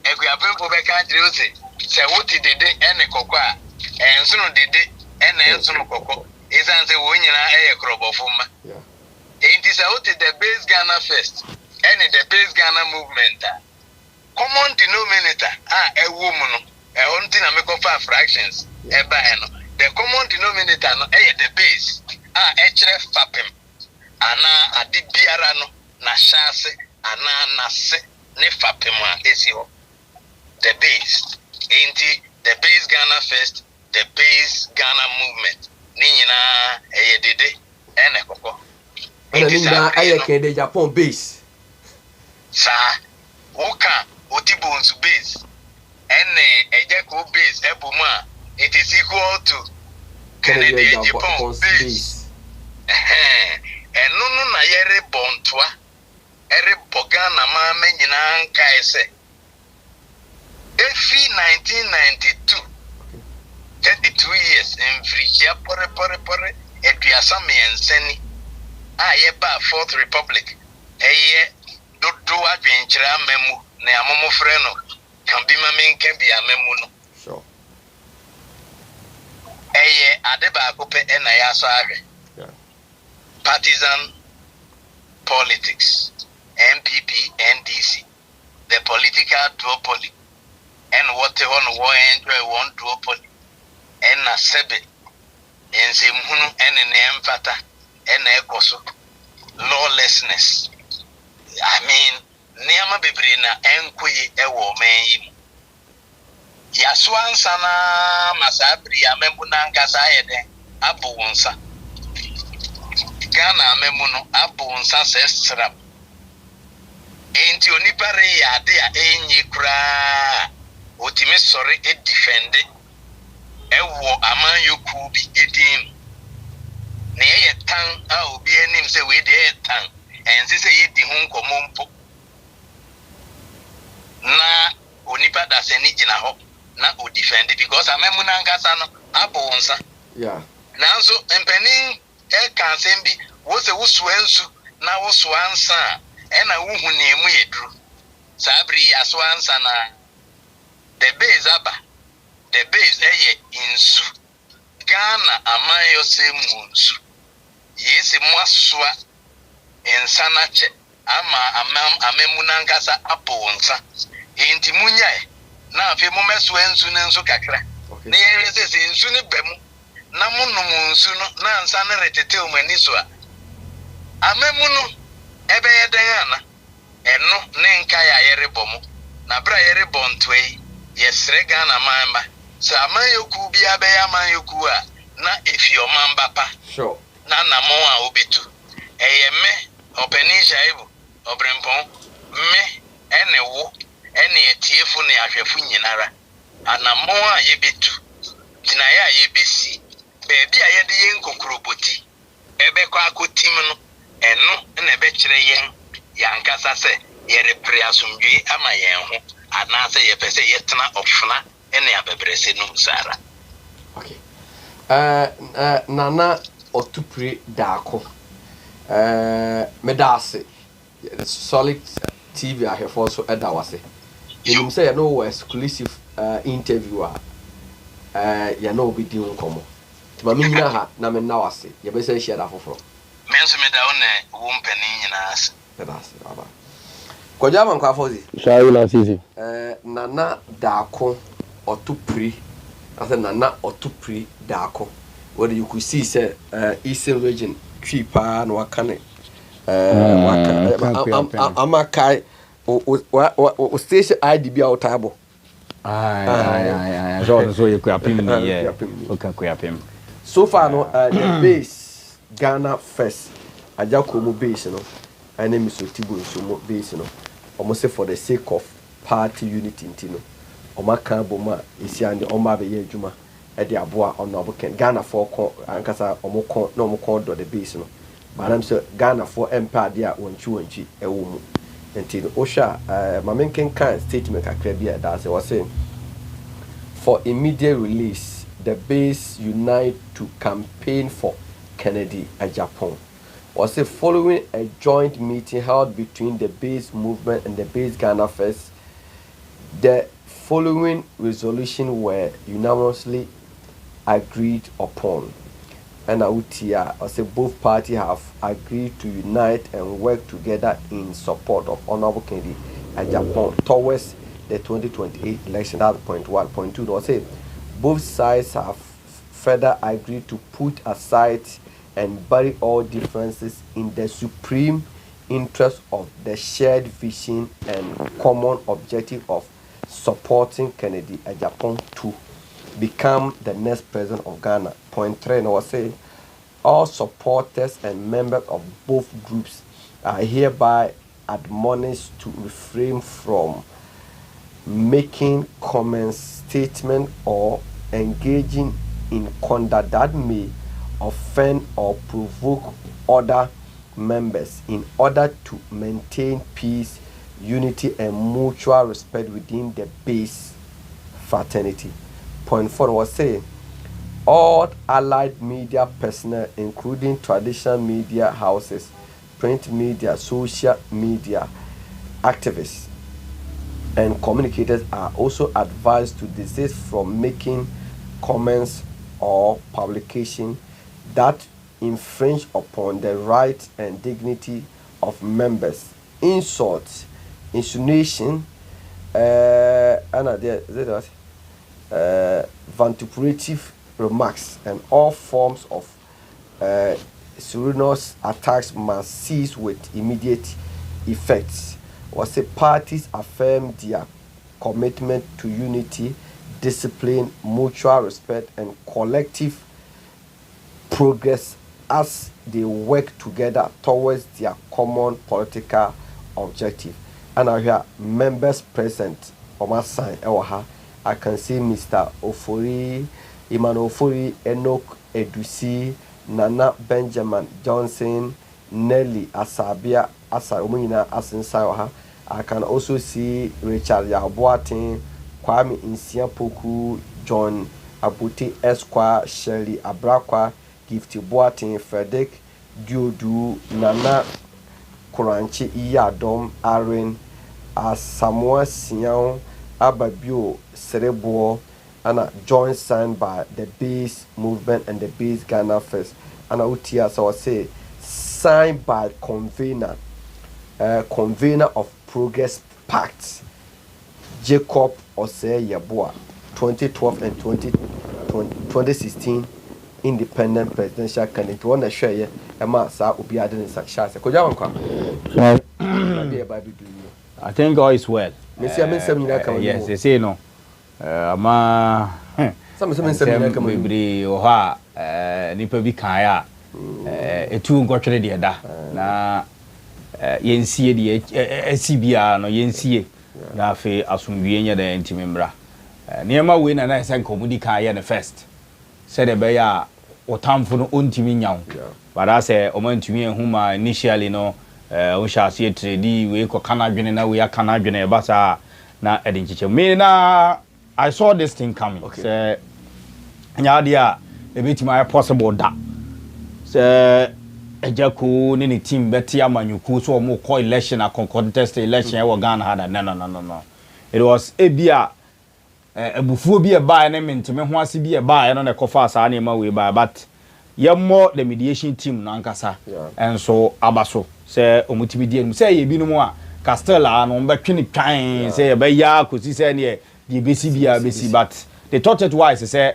Agyapong be kan tiri ose se woti dede ene kokko a ensunu dede ene ensunu kokko isan se wo nyina krobofo ma enti se woti the base Ghana first ene the base Ghana movement common denominator ewo mu no onti na me kofa fractions eba eno the common denominator no the base kire fapem ana ade biara no na shase ana nase ne fapem esi ho the base the base Ghana first the base Ghana movement ni nyina dede ene kokko ene nyina kede Agyapong base sa oka Oti Bonsu base ene Agya Koo base ebuma it is equal to Kennedy Agyapong base eno no na yere bontoa ere bogana ma menyina nka ese efi 1992 32 years in Frigia pore eduasa menseni yeba Fourth Republic dodo adwenkyira memu na amomo frɛ no kan bi ma menka bi amemu no sure ade ba ko pe na ya so ahwe partisan politics NPP NDC the political duopoly and what they want war enjoy one duopoly and na sebe en se mhunu en ne mfata en ekoso lawlessness I mean niama bebre na enkoyi ewo man yi ya so ansa na masabri amembu na nkasa yede abu wonsa Ghana amembu no abu wonsa sesram enti onipa re ya ade a enyi kura otime sori defend ewo Amanyoku bi edin na ye tan a obi anim se we de tan ense se ye di hu nkomompo na onipa da se ni gina ho na o defend because amemu na nkasa no abonsa nanso mpanin kan sem bi wo se wo suansu na wo suansa na wo hu na emu yedru sabri ya suansa na the base aba the base insu Ghana amayo se munsu yesi mwaswa ensanache ama amemu na nkasa abonsa enti munyae na afi mo meso ensu ne nso kakra na ye se ensu ne bemu na munum nsu no na ansa ne retete o mani so a amemu no ebe ye den ana eno ne nka ya yere bomu na bra yere bontwe yesre Ghana mamba sa Amanyoku bi abe Amanyoku a na efi o mamba pa sure na namo a obetu me openi shaibu obrempon me ene wo ene etiefu ne ahwefu nyinara anamo a yebetu tina ya yebesi bebi a yede yen kokroboti ebe kwa akotim no eno na ebe kire yen yankasa se yere priasumdwe ama yen ho anase ye pese yetena ofuna ene abebrese no sara okay nana otupre dako medase solid TV ahefo so edawase you say you know exclusive interview you know be di nkomo ma me nyina ha na me na wase ye be say share da foforo menso me da one wo mpani nyina as medase baba kojama nkwa fozi shayi na sisi nana dako otupre I said Nana or to pre Dako. Whether you could see say Eastern region cheaper no wakane Amakai o station IDB outabo. Aye. So you could appeal me, yeah. Okay, could appeal. So far no the base Ghana first Agya Koo base no and then Oti Bonsu base no almost say for the sake of party unity no omaka boma isi ande oma be ye adwuma e de aboa ono aboken Ghana for ankasa omoko na omoko do the base no banam say Ghana for empire a wonchi e wo mu enti o sha mamenken kan statement akra bia da say was saying for immediate release the base unite to campaign for Kennedy Agyapong. Was it following a joint meeting held between the base movement and the base Ghana First? The following resolution were unanimously agreed upon. And Autia, I say both parties have agreed to unite and work together in support of Honorable Kennedy Agyapong towards the 2028 election. That's point 1. Point 2, I say both sides have further agreed to put aside and bury all differences in the supreme interest of the shared vision and common objective of supporting Kennedy Agyapong to become the next president of Ghana. Point 3, I was saying all supporters and members of both groups are hereby admonished to refrain from making comments, statement, or engaging in conduct that may offend or provoke other members in order to maintain peace, unity, and mutual respect within the base fraternity. Point 4 was saying all allied media personnel, including traditional media houses, print media, social media activists, and communicators are also advised to desist from making comments or publication that infringe upon the rights and dignity of members, insults, insinuation, vituperative remarks, and all forms of serious attacks must cease with immediate effects. Was the parties affirm their commitment to unity, discipline, mutual respect, and collective progress as they work together towards their common political objective. And I hear members present on my side. I can see Mr. Ofori, Emmanuel Ofori, Enoch Edusi, Nana Benjamin Johnson, Nelly Asabia Asarumina Asensawaha. I can also see Richard Yaboatin, Kwame Insiapoku, John Abuti Esquire, Shirley Abrakwa, Gifty Boatin, Frederick Diodu, Nana Koranchi Iyadom, Aaron, Samoa Sian, Ababio Cerebro, and joint signed by the base movement and the base Ghana First. And Utia, so I say, signed by convener of Progress Pact, Jacob Osei Yeboah, 2012 and 2016 independent presidential candidate. One share ye ema sa obi ade ne sa sha se koja wankwa. I think all is well. Yes, they say no. Ama some nyina kama bebre o ha nipa bi kan ya etu nkotwere de da na yensie de asibia no yensie na afi asomdue nya da ntimembra niema we na na sen komudi kan ya the first said e be ya otamfo no ontimi nyawo but I say o man tumi ehuma initially no o sha se trade we ko kana dwene na we akana dwene ba sa na edinchiche me na I saw this thing coming. Okay. Say nya dia e betima possible da say Agya Koo ni team beti amanyuku so mo call election a contest election e wo Ghana had no it was ebia ebufuo bi e ba na mentime ho ase bi e ba no na kofa asa na ma we ba but yemmo the mediation team na nkasa and so abaso say omutimi die say ye binumu a Castella no betwe ni twan say e ba ya kosi say ne ye besi bia besi but they thought it wise say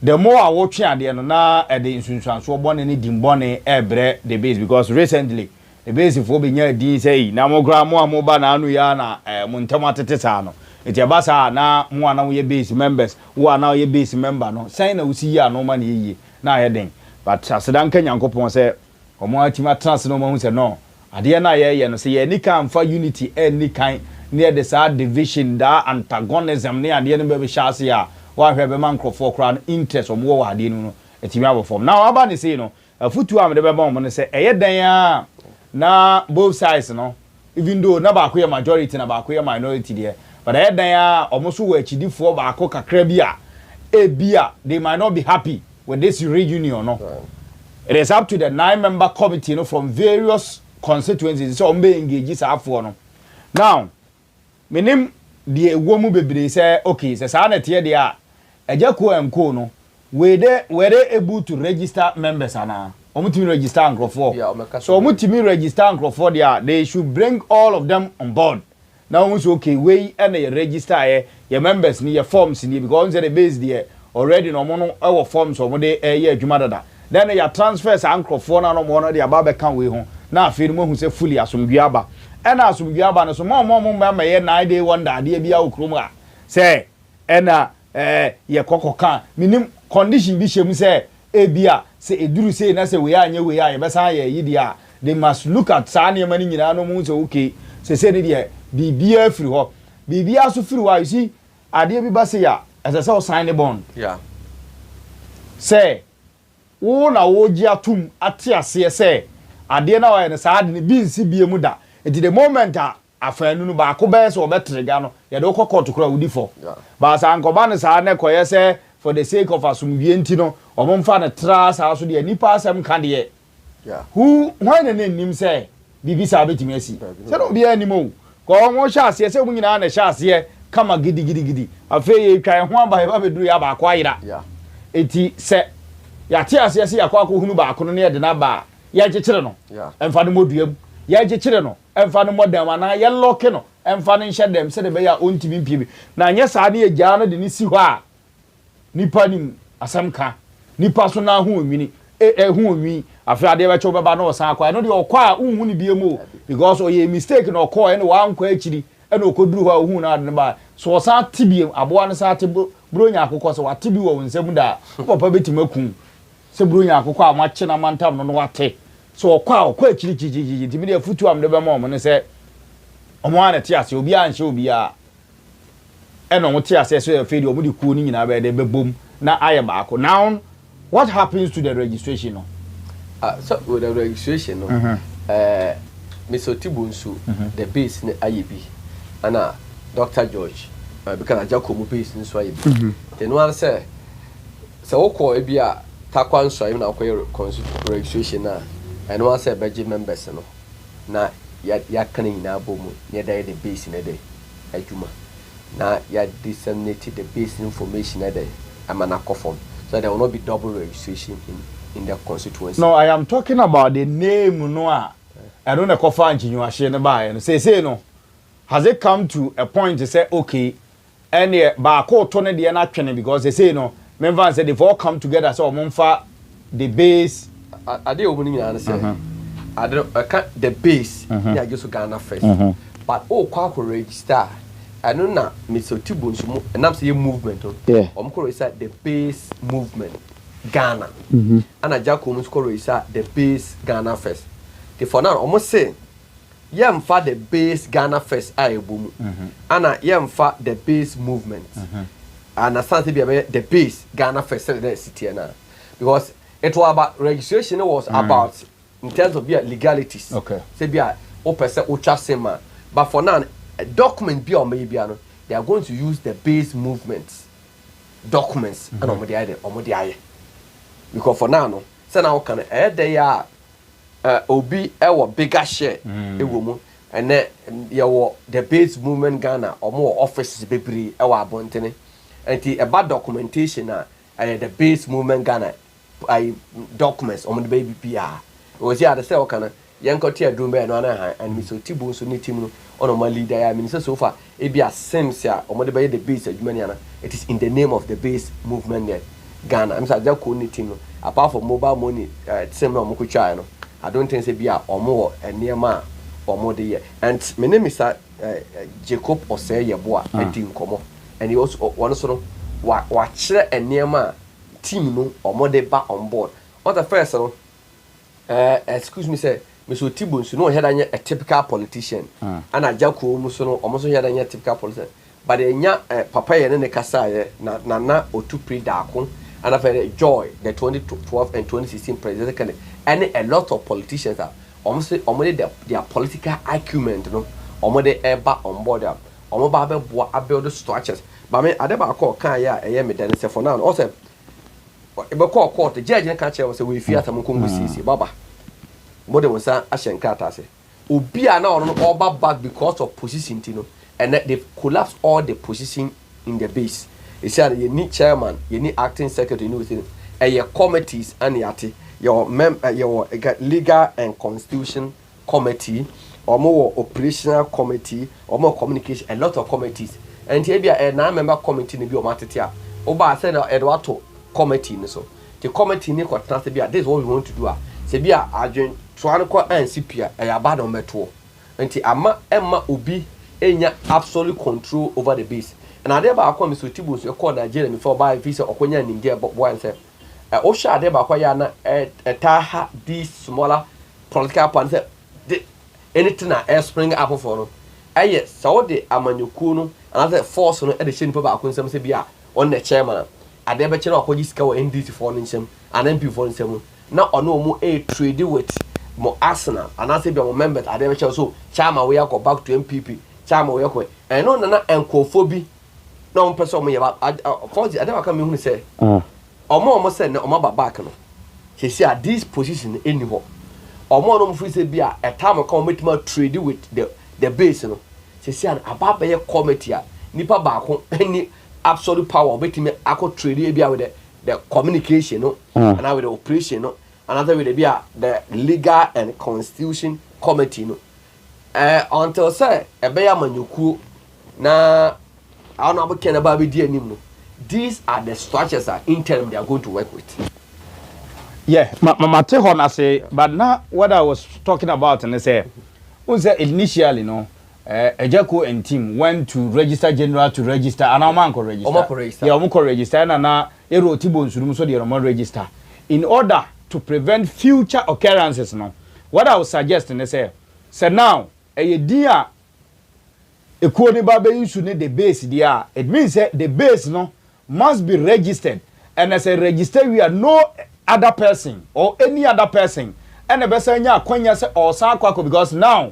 the more I watch and the na the insurance so born any dimbone ebre the base because recently the base for be near D say na mo gra mo amoba na anu ya na montama tetesa no enti abasa na mo ana we base members wo ana we base member no sign na usi ya no ma na yiye na heden but asedan kan yankopon say omo atima trans no mo say no ade na ye no say ye ni kan fa unity any kind near the side division da antagonism ne ade no be shase ya wa hwe be man crofo kra interest omo wa ade no etimi abofom now aba ne say no afutu am de be ba omo ne say eye dan ya na both sides no even though na ba ko majority na ba ko minority there but eye dan ya omo so wa chidifo ba ko kakra bi a ebia they might not be happy with this reunion no it is up to the 9-member committee no from various constituencies so ombe engage afo no now menim the ewomu bebre say okay say sa na tie de a Agya Koo enko no were they able to register members ana omutimi register ankrofo so omutimi register ankrofo they should bring all of them on board now we say okay we and the register your members ni your forms ni because the base there already no mo no our forms so mo de adwuma dada then your transfers ankrofo na no mo no de aba be kan we ho na afi no mo hu say fully asomduaba ena asomduaba no so mo ma ye 9 day wonder de bia okrom a say ena ye kokoka minim condition bi shemu say ebia say eduru say na say we anye we ye besa ye yidi a they must look at sane mani nyina no mu say okay say ne de bibia free ho bibia so free wa you see ade bi ba say ya as I say sign the bond yeah say wo na wo gi atum ate ase say ade na wa ne sa ade ne bi nsi bie mu da at the moment afanu no ba ko be so obetrega no ye de ko court kura wudi for ba sa ankoba ne sa ne koye say for the sake of asumwie nti no omomfa ne tra sa so de nipa asem kan de yeah who when ne nim say bibi sa betimi asi say no bia animo ko won sha ase say mun nyina na sha ase kama gidi afi ye twan ho aba ba beduru ya ba kwa yira yeah eti say ya ti ase ya kwa ko hunu ba ko no ne de na ba ya kekere no yeah emfa no moduam ya kekere no emfa no modam ana ya lock no emfa no nhye dem se de be ya ontimi mpie na anye sa ne agya no de ni si ho a nipa nim asamka nipa so na ho onwini ho onwi afi ade be che obeba no san akwa no de okwa unhu ni biemu because oye mistake no okwa ene wa nkwa akiri ene okoduru ho a hu na ade ba so san tibiem aboa no san te bronya akokọ so watibi wo nsem da papa betimakun se bronya akokọ a mache na mantam no wate so okwa akiri jijiji timi de futu am de be ma omo ne se omo ana ti ase obi a nhye obi a eno mo ti ase so e fedi omo di ku ni nyina be de be bom na aye ba ko now what happens to the registration no so with the registration no Mr. Oti Bonsu the base ne ayebi ana Dr. George because Agya Koo mo base nso ayebi then one say wo ko e bia takwan so ayi na ko registration na and one say budget members no na ya kan nyina bomu ne da the base ne dey adwuma na ya disseminate the base information na dey amana form so there will not be double registration in the constituency. No, I am talking about the name no I don't know kofa antinyu ahye ne ba no say no has it come to a point to say okay any ba ko to ne de na twene because they say no member say they all come together so omfa the base ade obuni nyina say the base ya just Ghana first but kwa register I know na Mr. Oti Bonsu mo enam say movement ko register the base movement Ghana and Agya Koo mo register the base Ghana first the for now almost say yemfa the base Ghana first ayebomu ana yemfa the base movement and asante be the base Ghana first city na because it was about registration was about in terms of legalities okay say be o person o twasema but for now a document be or maybe they are going to use the base movements documents and omo de aye because for now no say now can they are obi ewo bigger share ewo mu and then the base movement Ghana omo offices bebre ewo abontene enti e bad documentation na the base movement Ghana documents omo de baby pia o si ade say o kana yenko tie adum be no na and Mr. Oti Bonsu ni team no on my leader. I mean, so far, it be a sense ya or whatever the base adjumaniana. It is in the name of the base movement there. Ghana. I'm saying Agya Koo ni team. Apart from mobile money, same no mukucha no. I don't think say be a or more and near ma or more the year. And my name is Jacob Osei Yeboah Edim Komo. And he also one sort of watch and near ma team no or more they back on board. What the first one? Excuse me, say, Mr. Oti Bonsu, no, had a typical politician. And Agya Koo Musono, almost had a typical politician. But the papa and the Kasai, Nana or two pre-Dakon, and I've had joy, the 2012 and 2016 president, and a lot of politicians are almost their political acumen, you know, almost they back on board, almost build the structures. But I mean, I never call Kaya, a yammy, then for now, also. Ebe call court the judge na catch say we fear some Congo CC baba mode was a shenkata say obi a na all back because of position tino and they collapse all the position in the base. He said you need chairman, you need acting secretary, you know your committees and your legal and constitution committee or more operational committee or more communication, a lot of committees and here be a 9-member committee in the biomateria oba said Eduardo committee so the committee ni ko trust be this is what we want to do say be adwen twan ko NCP a bad on meto nti ama emma obi enya absolute control over the base and ade ba akwa Mr. Oti Bonsu e call Nigeria before buy visa okonya nim there boy and say o sha ade ba akwa ya na etaha these smaller political parties anything na spring up for no aye so the amanyoku no another force no e de sheni pa ba akwa nsem say be on the chairman ade be kire akoji sika wo NDC for nsem and NPP for nsem na ono mu trade with mo Arsenal and I say be mo members ade be kire so chairman we go back to NPP chairman we go and no na enkofobi na on person mo ye ba for ade ba kan me hu say omo say na omo ba back no she say at this position any ho omo no mo free say be a time come metima trade with the base no she say an ababa ye committee a nipa ba ko any absolute power but me akọ trade bia with the communication no and with the operation no another with the legal and constitution committee no until say ebeya manyoku na I don't know about Ken about di anim no these are the structures that interim they are going to work with. Yeah, mate hon say but now what I was talking about and say initially no Agya Koo and team went to register general to register and man ko register. Yeah, ko register na Oti Bonsu so dey register in order to prevent future occurrences no. What I would suggest and say now dia Ekuo ni ba be use the base there. It means the base no must be registered and as a register we are no other person or any other person and the best nya kwanya say or sakwa because now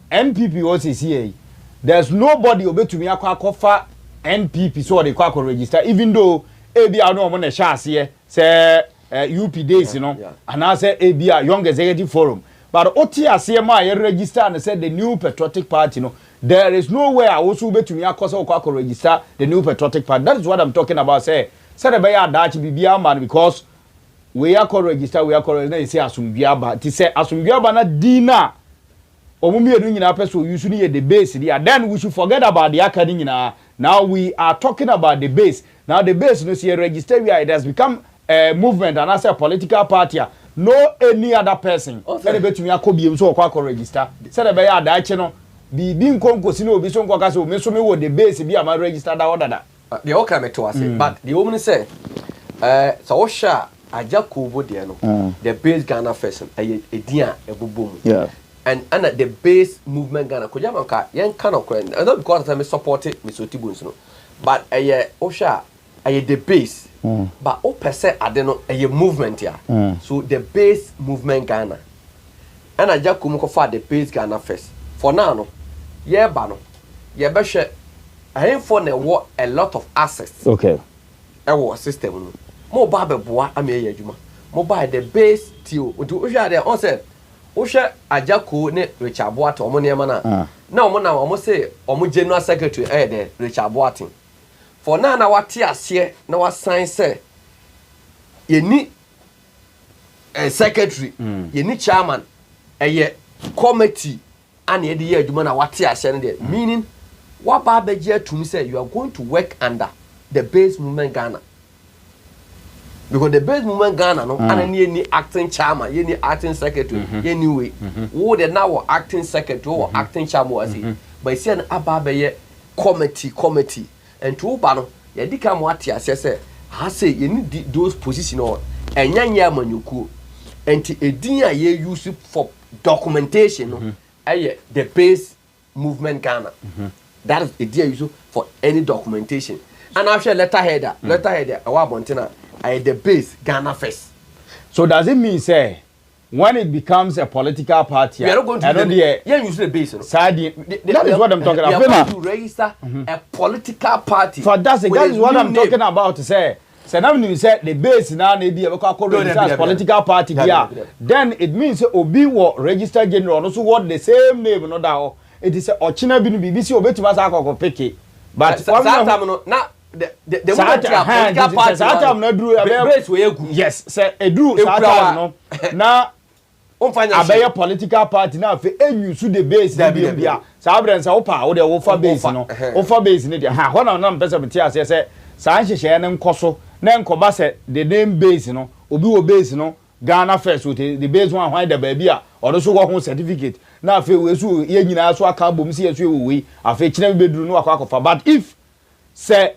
NPP OCCA, there's nobody to me for NPP so they can register, even though ABR no one shas here, say UP days, you know, and I say ABR Young Executive Forum. But OTCMI register and said the New Patriotic Party, you know, there is nowhere I also be to me register the New Patriotic Party. That is what I'm talking about. Say the Bayer Dutch BBR man because we are called register, we are called say Asumbiaba. To say Asumbiaba na Dina. The base there. Then we should forget about the academy now we are talking about the base. Now the base no see register where it has become a movement and as a political party. No any other person. Let me to me so register. Said be ya da no be nkonko si no obi so nkoka so me so me wo the base bi am register da order. The all come to us but the woman say so sha Agya Koo bo de no the base Ghana person e dia ebobom. Yeah. And at the base movement Ghana Kojamanka yen kind of not because I support it Mr. Oti Bonsu no but Osha the base but o per se adeno movement here so the base movement Ghana and Agya Koo ko for the base Ghana first for now no ye ba no ye be hwe I for na wo a lot of assets okay wo system no mo ba be boa am ye adwuma mo ba the base tio do hwe there on said Osha Agya Koo ne Richard Boat omo ne na omo na omo say omo general secretary the Richard Boat for now na wate ase na wa sign say ye ni secretary ye ni chairman committee and the idea you man what ya saying meaning what Babaji to me say you are going to work under the base movement Ghana. Because the base movement Ghana no and any acting chairman, any acting secretary, anyway. Who the now acting secretary or acting chairman was it? But see an Ababaye committee and two bano, ya dikam what ya say I say you need those positions or and yanya manyuku and a dia ye use for documentation the base movement Ghana. That is a dia use for any documentation. And after letterheader, our Bontina, the base Ghana first. So does it mean say when it becomes a political party, we are not going to use the base. That is what I'm talking about. We are going to register a political party. For that is what I'm talking about. To say, so now you say the base now maybe a political party here. Then it means Obi will register general also what the same name. No doubt it is a Ochina Binu BBC or Betimasa pick. But now. The political party yes say edru sata no na abaya political party na fe use the base da bia sa abren sa opa wo de wo fa base no wo fa base ne de ha ho na mpesa meti ase say sa nhehye ne nkoso na nkoba say the name base no obi wo base no Ghana first with the base one hwan da ba bia odo so go ho certificate na fe we so ye nyina so aka bom si ye so we afi kina beduru no akwa but if say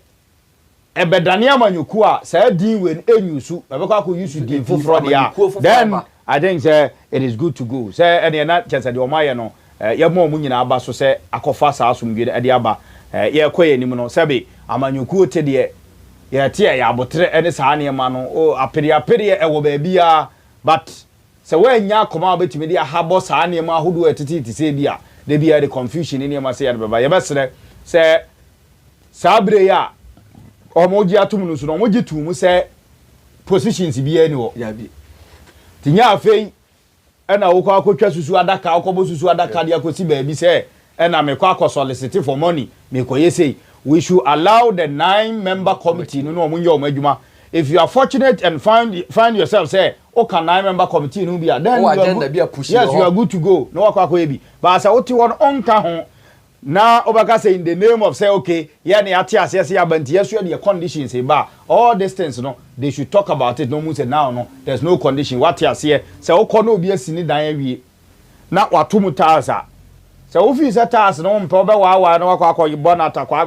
ebedania manyuku a say din we enyusu ebekwa ko use din foforo dia then I think say it is good to go say ene na chese de omaye no ye mo mu nyina aba so say akofa sa asomdwe de aba ye koye nim no sebe amanyuku te de ye te ya abotre ene sa ne ma no o apere ewo ba bia but say we nya akoma betimi de habo sa ne ma hodo etiti say bia de bia the confusion ne ma say ya baba ye besere say sabre ya omoji atum no so no omoji tum say positions bi ani wo ya bi tinya afei ena wo kwa akotwa susu adaka akobo susu adaka dia kosi ba bi say ena me kwa solicit for money me koye say we should allow the 9-member committee no omunye omadwuma if you are fortunate and find yourself say o can 9-member committee no bia then yes you are good to go no wakwa koye bi but say oti won onka ho na obaka say in the name of say okay yeah na ati asese ya banti yesu the conditions say ba all these things no they should talk about it no mu say now no there's no condition what asese say okọ na obi asini dan awie na watomu taasa say ofi say taasa no mpe obe wa na wakọ yibo na atakwa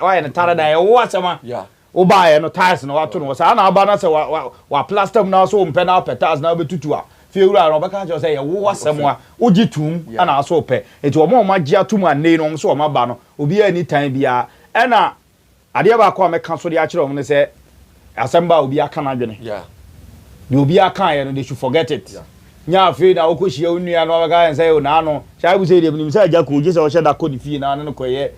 wa ne tara dan e wo asema yeah oba ye no taasa no wato no say na aba na say wa plaster na so mpe na taasa na obetutu a fiura no baka jo say ye wo asemwa ogitum ana aso pe eti omo magia tum ane no so oma ba no obi anytime bia ena ade ba kwa meka so de a kire omo ne say asemba obi aka na dwene yeah the obi aka ye no they should forget it nya afi na okohia onua no baka say o na no sha bu say de nim say Agya Koo je say o sheda ko di fi na no koye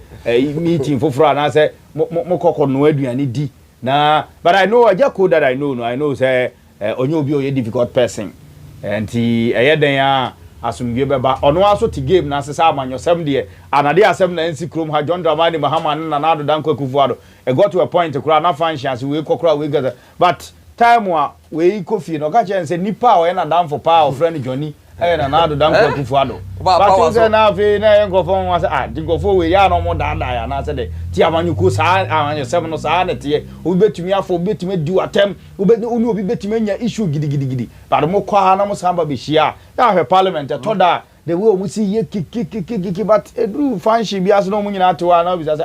meeting foforo na say mo kokko no aduane di na but I know Agya Koo that I know say onye obi o ye difficult person and eyeden ya asumdwe beba ono aso ti game na sesa amanyosem de anade asem na nsi krom ha John Dramani Mahama na nado danko kufuado e got to a point kura na functions we kokura we gather but time wa we kofi no ka chense nipa o na dan for power friend Johnny na nado danko kufuado but say na fe na engofo wa say dingofo we ya no mo dada ya na say de ti amanyuku sa amanyosem no sa na tie obi betumi afo obi betumi do atem obi betumi nya issue gidigidi but mo kwa na mo samba be hia na he parliament toda the way we see ye kiki but edru fanshi bi aso no mo nyina to na obi say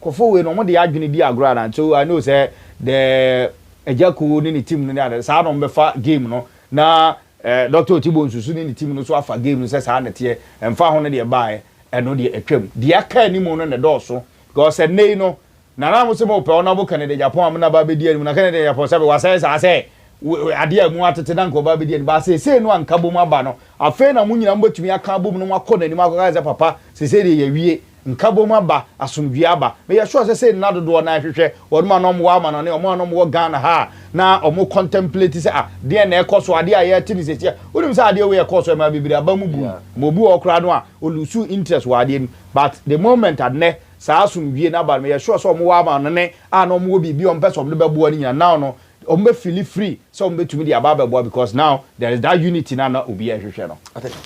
kofo we no mo de adwene bi agro na so I know say the Agya Koo ni team no na sa no mbefa game no na Dr. Oti Bonsu ni team no so afa game no say sa na tie emfa ho no de bae eno de atwam de aka ni mo no ne doso because said nei no na mo se mo pe ona bo Canada Japan amna ba be di ani na Canada Japan say wa say ade amu atete na nko ba be di ani ba say no anka bom aba no afa na mo nyina mbotumi aka bom no akọ na ni akọ say papa say de ye wie nka bom aba asomdwe aba me ya sure say na dodo na hwehwe wonma no mo wa ma no ne omo no mo Ghana ha na omo contemplate say de na ekoso ade aye tini say unim say ade we ekoso ma bibiri aba mu bu mo bu okra no a olusu interest wa ade but the moment adne sa asomdwe na ba me ya sure so omo wa ma no ne no mo bibi on person no be bu ani nya now no ombe feel free so ombe to me the ababa boy because now there is that unity now na obi ehwehwe no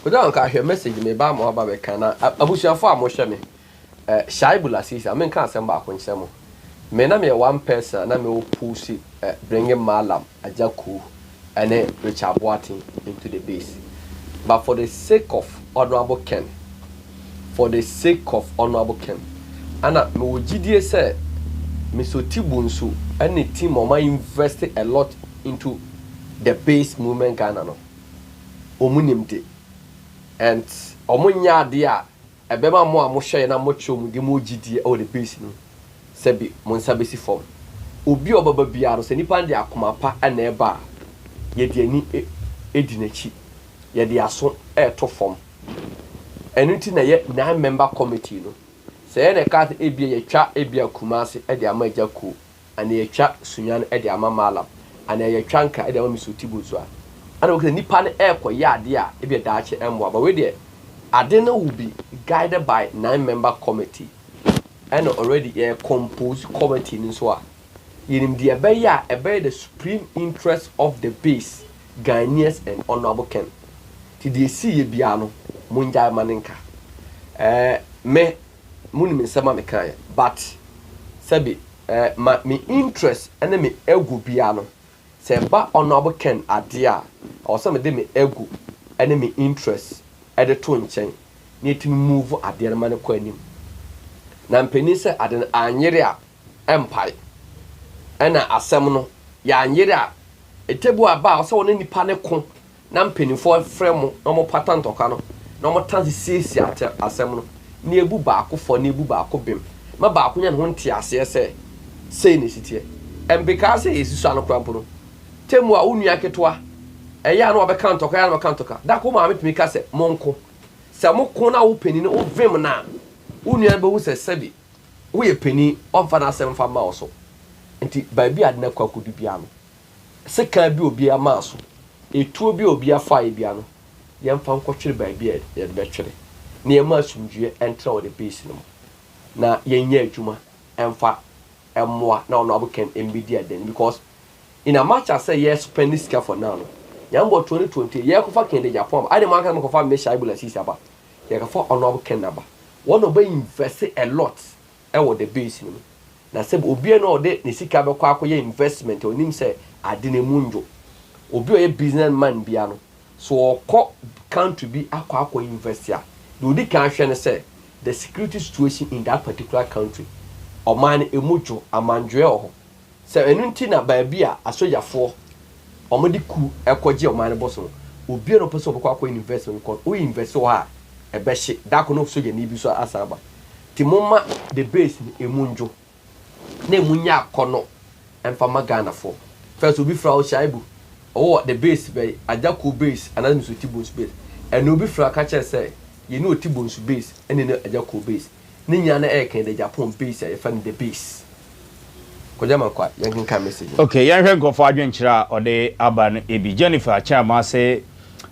without ka hwe message me ba mo aba be kana abusuafo a mo hwe me shaibula sisi amen kan asem ba ko nkyem me na me one person na me o push bringing malam Agya Koo and Richard Boating into the base, but for the sake of Honorable Ken, and me wojidie say Mr. Oti Bonsu and the team of invested a lot into the base movement Ghana no omunimde and omunya de a ebema mo a mo hwe na mo chom de mo gidie o the base no sebi mo nsabesi form obi obaba biaro se nipa de akoma pa na eba ye de ani edinachi ye de aso to form enuti na ye 9 member committee no se na ka ebia ye twa ebia kumase e de ama Agya Koo ana ye twa sunyan e de ama malam ana ye twa nka e de ama Mr. Oti Bonsu ana wo nipa na ekoya ade a ebia daache emwa ba we de ade na will be guided by 9 member committee and already a composed committee in so in the the supreme interest of the base Ghanaians and Honorable Ken ti dey see ye bia no munja maninka me muni sama me kan but sabi me interest and me egu bia no se ba Honorable Ken ade a or some de me egu and me interest e de to nchen na etimi move ade na man ko anim na mpeni se ade anyere a empire ena asem no ya anyere a etebu aba so woni nipa ne ko na mpeni fo frem no mo patantoka no na mo tansi sisi asem no na ebu ba akofo na ebu ba akobem ma ba akonya ne ho ntiase se sei ne sitie because esisu anokrampo no temu a unua ketwa eya na obeka ntoka ya na obeka ntoka da ko ma metumi ka se monko se moko na wo peni no wo vem na unua be wo se sebi wo ye peni onfa na asem fa ma oso nti ba bi ade na kwakudu bia no se ka bi obi ama so etuo bi obi afa e bia no ye mfa nkotwere ba bi ye de betwere na ye ma asumdue entra wo de base no na ye nya adwuma emfa emmoa na ono aboken mbidi aden because in a match I say yes spend this for now no yambo 2020 ye ko fa ken de Agyapong I dey man kan ko fa me shaibula sisi aba ye ka fa ono aboken naba one obe invest a lot e wo the base no na se obi no de ne sika be kwa akoye investment onim se ade ne munjo obi o businessman bia no so okọ country bi akọ invest ya the odi kan hwe ne say the security situation in that particular country oman emujo amandwe oho se enunti na ba bia asojafo omodi ku ekoje oman boss no obi no person okọ akọ investment ko o invest o ha ebe hye da ko no soje ni bi so asaba ti momma the base ni emunjo na emunya akono emfa Ghana for first obi fra o shaibu oh the base be Agya Koo base another Mr. Oti Bonsu base and obi fra ka che say you know Oti Bonsu base and then Agya Koo base ni nya na e kan the Agyapong base e fa the base ko jama kwa yankin ka message okay yan hwen ko fa adwenkyira ode aba no ebi Jennifer Chama say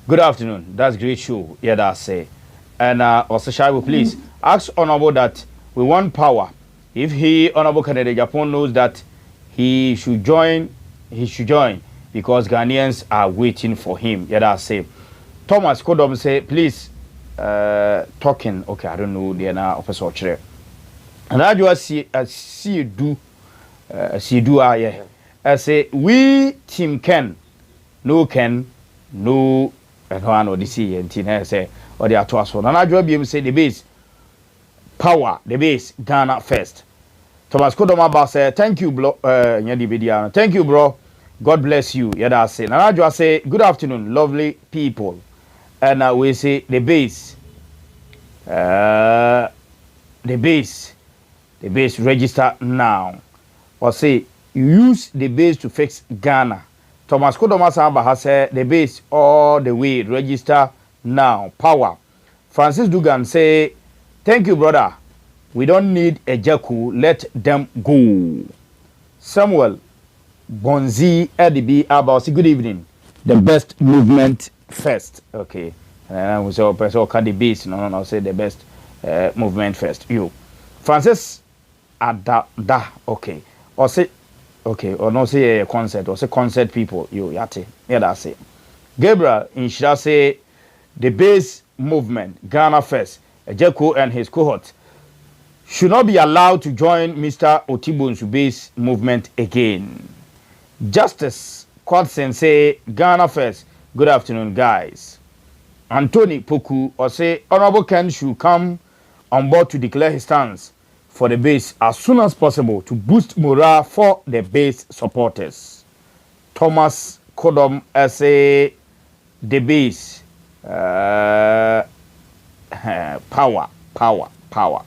good afternoon, that's great show yeah that say and also Shaibu please ask Honorable that we want power if he Honorable candidate Agyapong knows that he should join because Ghanaians are waiting for him. Yeah, that say. Thomas Kodom say, please, talking. Okay, I don't know the na officer chere. And I just see do, yeah. I say we team Ken, no, and one or the sea and Tina say or the atwas one. And I just be say the base power, the base Ghana first. Thomas Kodoma say thank you, thank you, bro. God bless you. Yeah, that's it. And I just say good afternoon, lovely people. And we say the base register now. Or say you use the base to fix Ghana. Thomas Kodoma Samba has said the base all the way register now. Power. Francis Dugan say thank you, brother. We don't need a Agya Koo. Let them go. Samuel Bonzi LDB about good evening. The best movement first. Okay. We saw person can the base. No. Say the best movement first. You. Francis Ada. Okay. Or say Okay, or no say a concert or say concert people. You yate. Yeah, that's it. Gabriel in Shira say the base movement, Ghana First, Agya Koo and his cohort should not be allowed to join Mr. Oti Bonsu base movement again. Justice Quadsen say Ghana First. Good afternoon, guys. Anthony Poku or say Honorable Ken should come on board to declare his stance for the base as soon as possible to boost morale for the base supporters. Thomas Kodom say the base power.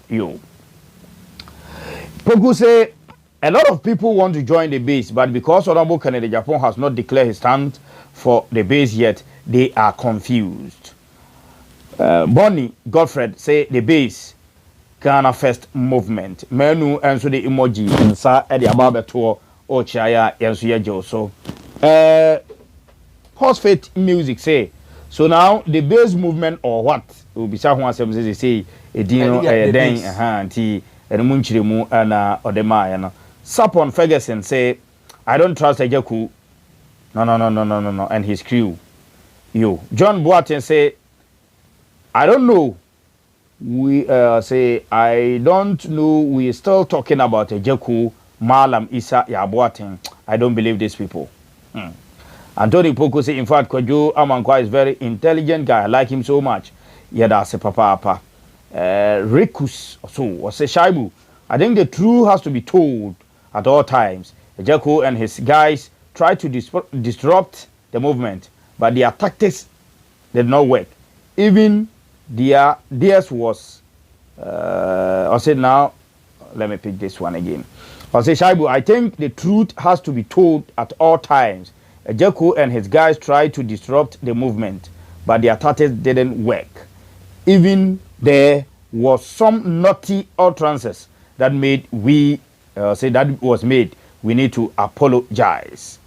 You. Poku say a lot of people want to join the base, but because Honorable Kennedy Agyapong has not declared his stand for the base yet, they are confused. Bonnie Godfred say the base Ghana First movement. Menu and so the emoji nsa e de ababeto o chiaya yenso ye so. Horsefaith music say so now the base movement or what? Obisa ho asem say edin den anti enmu nchiremu na odema ya no. Sapon Ferguson say I don't trust Agya Koo. No and his crew. Yo. John Boateng say I don't know. We say I don't know. We still talking about Agya Koo, Malam Isa Yaboateng. I don't believe these people. Anthony Poku say in fact Kojo Amankwa is very intelligent guy. I like him so much. Yeah, that's a papa. Rikus or say Shaibu. I think the truth has to be told at all times. Agya Koo and his guys try to disrupt the movement, but their tactics did not work. Even theirs was I said now let me pick this one again. I say Shaibu, I think the truth has to be told at all times. Agya Koo and his guys tried to disrupt the movement, but their tactics didn't work. Even there was some naughty utterances that made we need to apologize.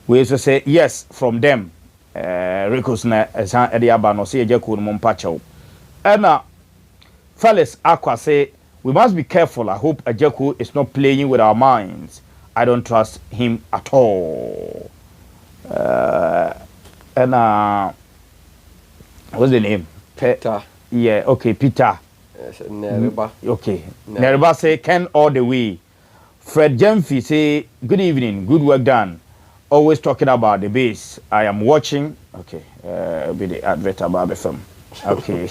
We also say yes from them. Ricos na Ediaba no say Agya Koo no mpacho. And Felix Aqua say we must be careful. I hope Agya Koo is not playing with our minds. I don't trust him at all. And what's the name? Peter. Yeah, okay, Peter. Neriba. Okay. Neriba say Ken all the way. Fred Jemfi say good evening, good work done. Always talking about the base. I am watching. Okay, be the advert about the film. Okay.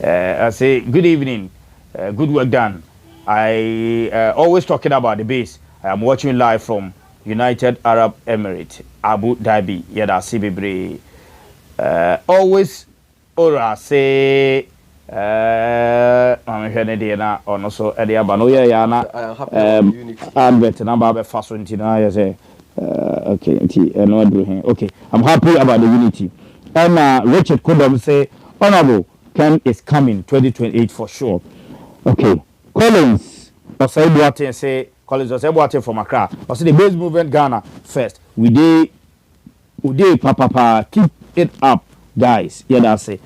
I say good evening, good work done. I always talking about the base. I am watching live from United Arab Emirates, Abu Dhabi. Yeah, that's CBB. Always, ora say. I'm here na or so edia bano ya na advert number be faso ntina ya say okay no do here. Okay, I'm happy about the unity. And Richard Kodom say Honorable Ken is coming 2028 for sure. Okay, Collins Osaibuate say Collins Osaibuate from Accra. I say the base movement Ghana first. We dey papa keep it up guys. Yeah, that's it.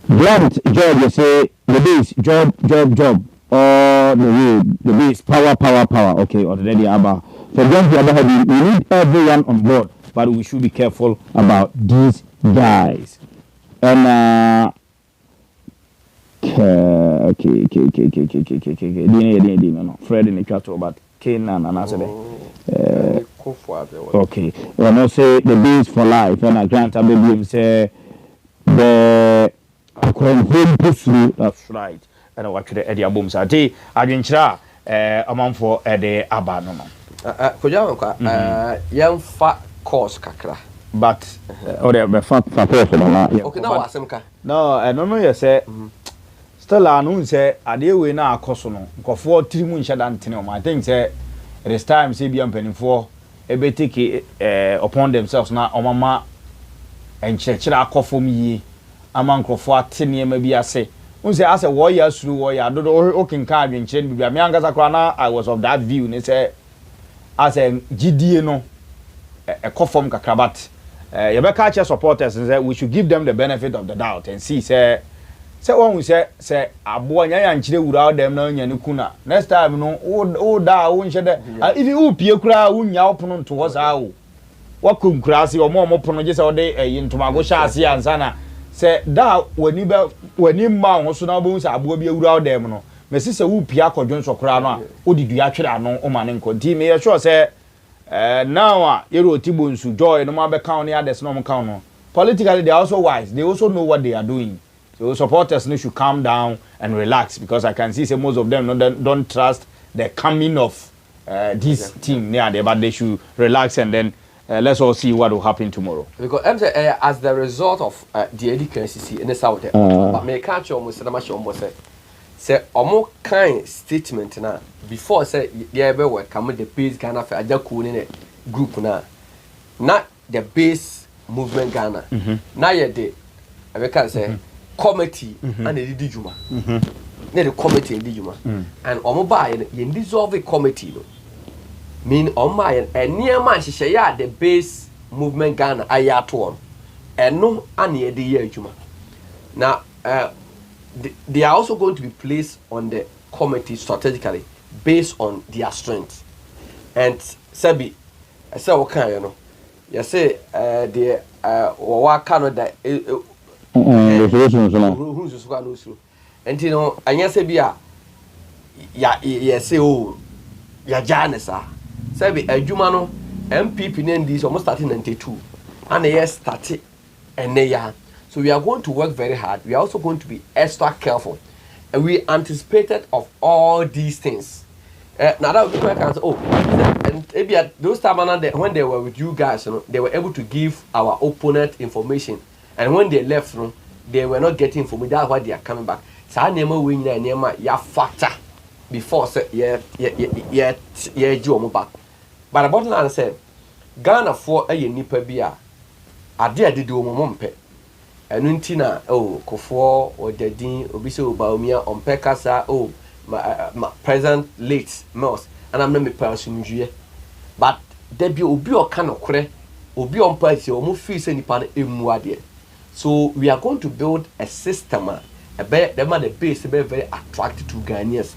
Blunt job, you say the base job, or the base power. Okay, already about. For just the other hand, we need everyone on board, but we should be careful about these guys. And okay. No. Fred in the cattle, but Kenan and I said, okay. When I say the base for life, and I grant a baby say the. That's right. And I watch the Agyapong. Sati Adwenchira amanfo ede aba no no. Kojamanka yam fa course kakra. But or be fa course no. Okay, now asemka. No, no you say still anu say ade we na akoso no. Nkofo tirimu nhya dantene o. I think say it is time say bia mpanimfo ebe take upon themselves na omama enchechira akofom yi. Amankofo atene ma bi ase unse ase wo ya suru wo ya dodo o kinka adwenkyere bi bia me angasa kwa na I was of that view ne say ase gidie no ekofom kakrabat ye be ka che supporters say we should give them the benefit of the doubt and see say say one we say Abronye yanchire wura dem na nya ne kuna next time no o da wo nhye de even wo pie kura wo nya opono nto wo saa wo wakum kura se o mo pono je se o de ntomago sha ase ansa na se da wani ma ho so na bo se abo bia wura dem no mesi se wo pie akodwo nso kura no a odi atwere ano o ma ne nkonti me ye sure say now Oti Bonsu joy no ma be count ne others no mo count no politically they are also wise, they also know what they are doing. So supporters should calm down and relax because I can see say most of them don't trust the coming of this team near there, but they should relax and then let's all see what will happen tomorrow. Because as the result of the education in the south, but me can't show almost say almost kind statement now before say yeah be welcome the base Ghana for Agya Koo in group now, not the base movement Ghana. Now you the I can say committee and the Dijuma. The committee and Dijuma. And on mobile you dissolve a committee. Mean on my and near man she say the base movement Ghana ayatwan. And no any the year Juma. Now they are also going to be placed on the committee strategically based on their strength. And Sabi, I say what kind you know. You say the what kind of that who's and you know and you say bia ya say oh ya janesa Sabi adwuma no NPP NPP almost starting 92 and they started and they are. So we are going to work very hard. We are also going to be extra careful. And we anticipated of all these things. Now that we can say, oh, and maybe at those times when they were with you guys, you know, they were able to give our opponent information. And when they left, you know, they were not getting information. That's why they are coming back. So I never win ya factor before say yeah back. But the bottom line said, Ghana for a nipa bia. I did do mompe. Enuntina Kofo or Dedin Obiso Baumia on Pekasa my present late Mouse and I'm not me person but there be obi or can of cre obi on price or move fees any pan in. So we are going to build a system a bear the base be very attractive to Ghanaians.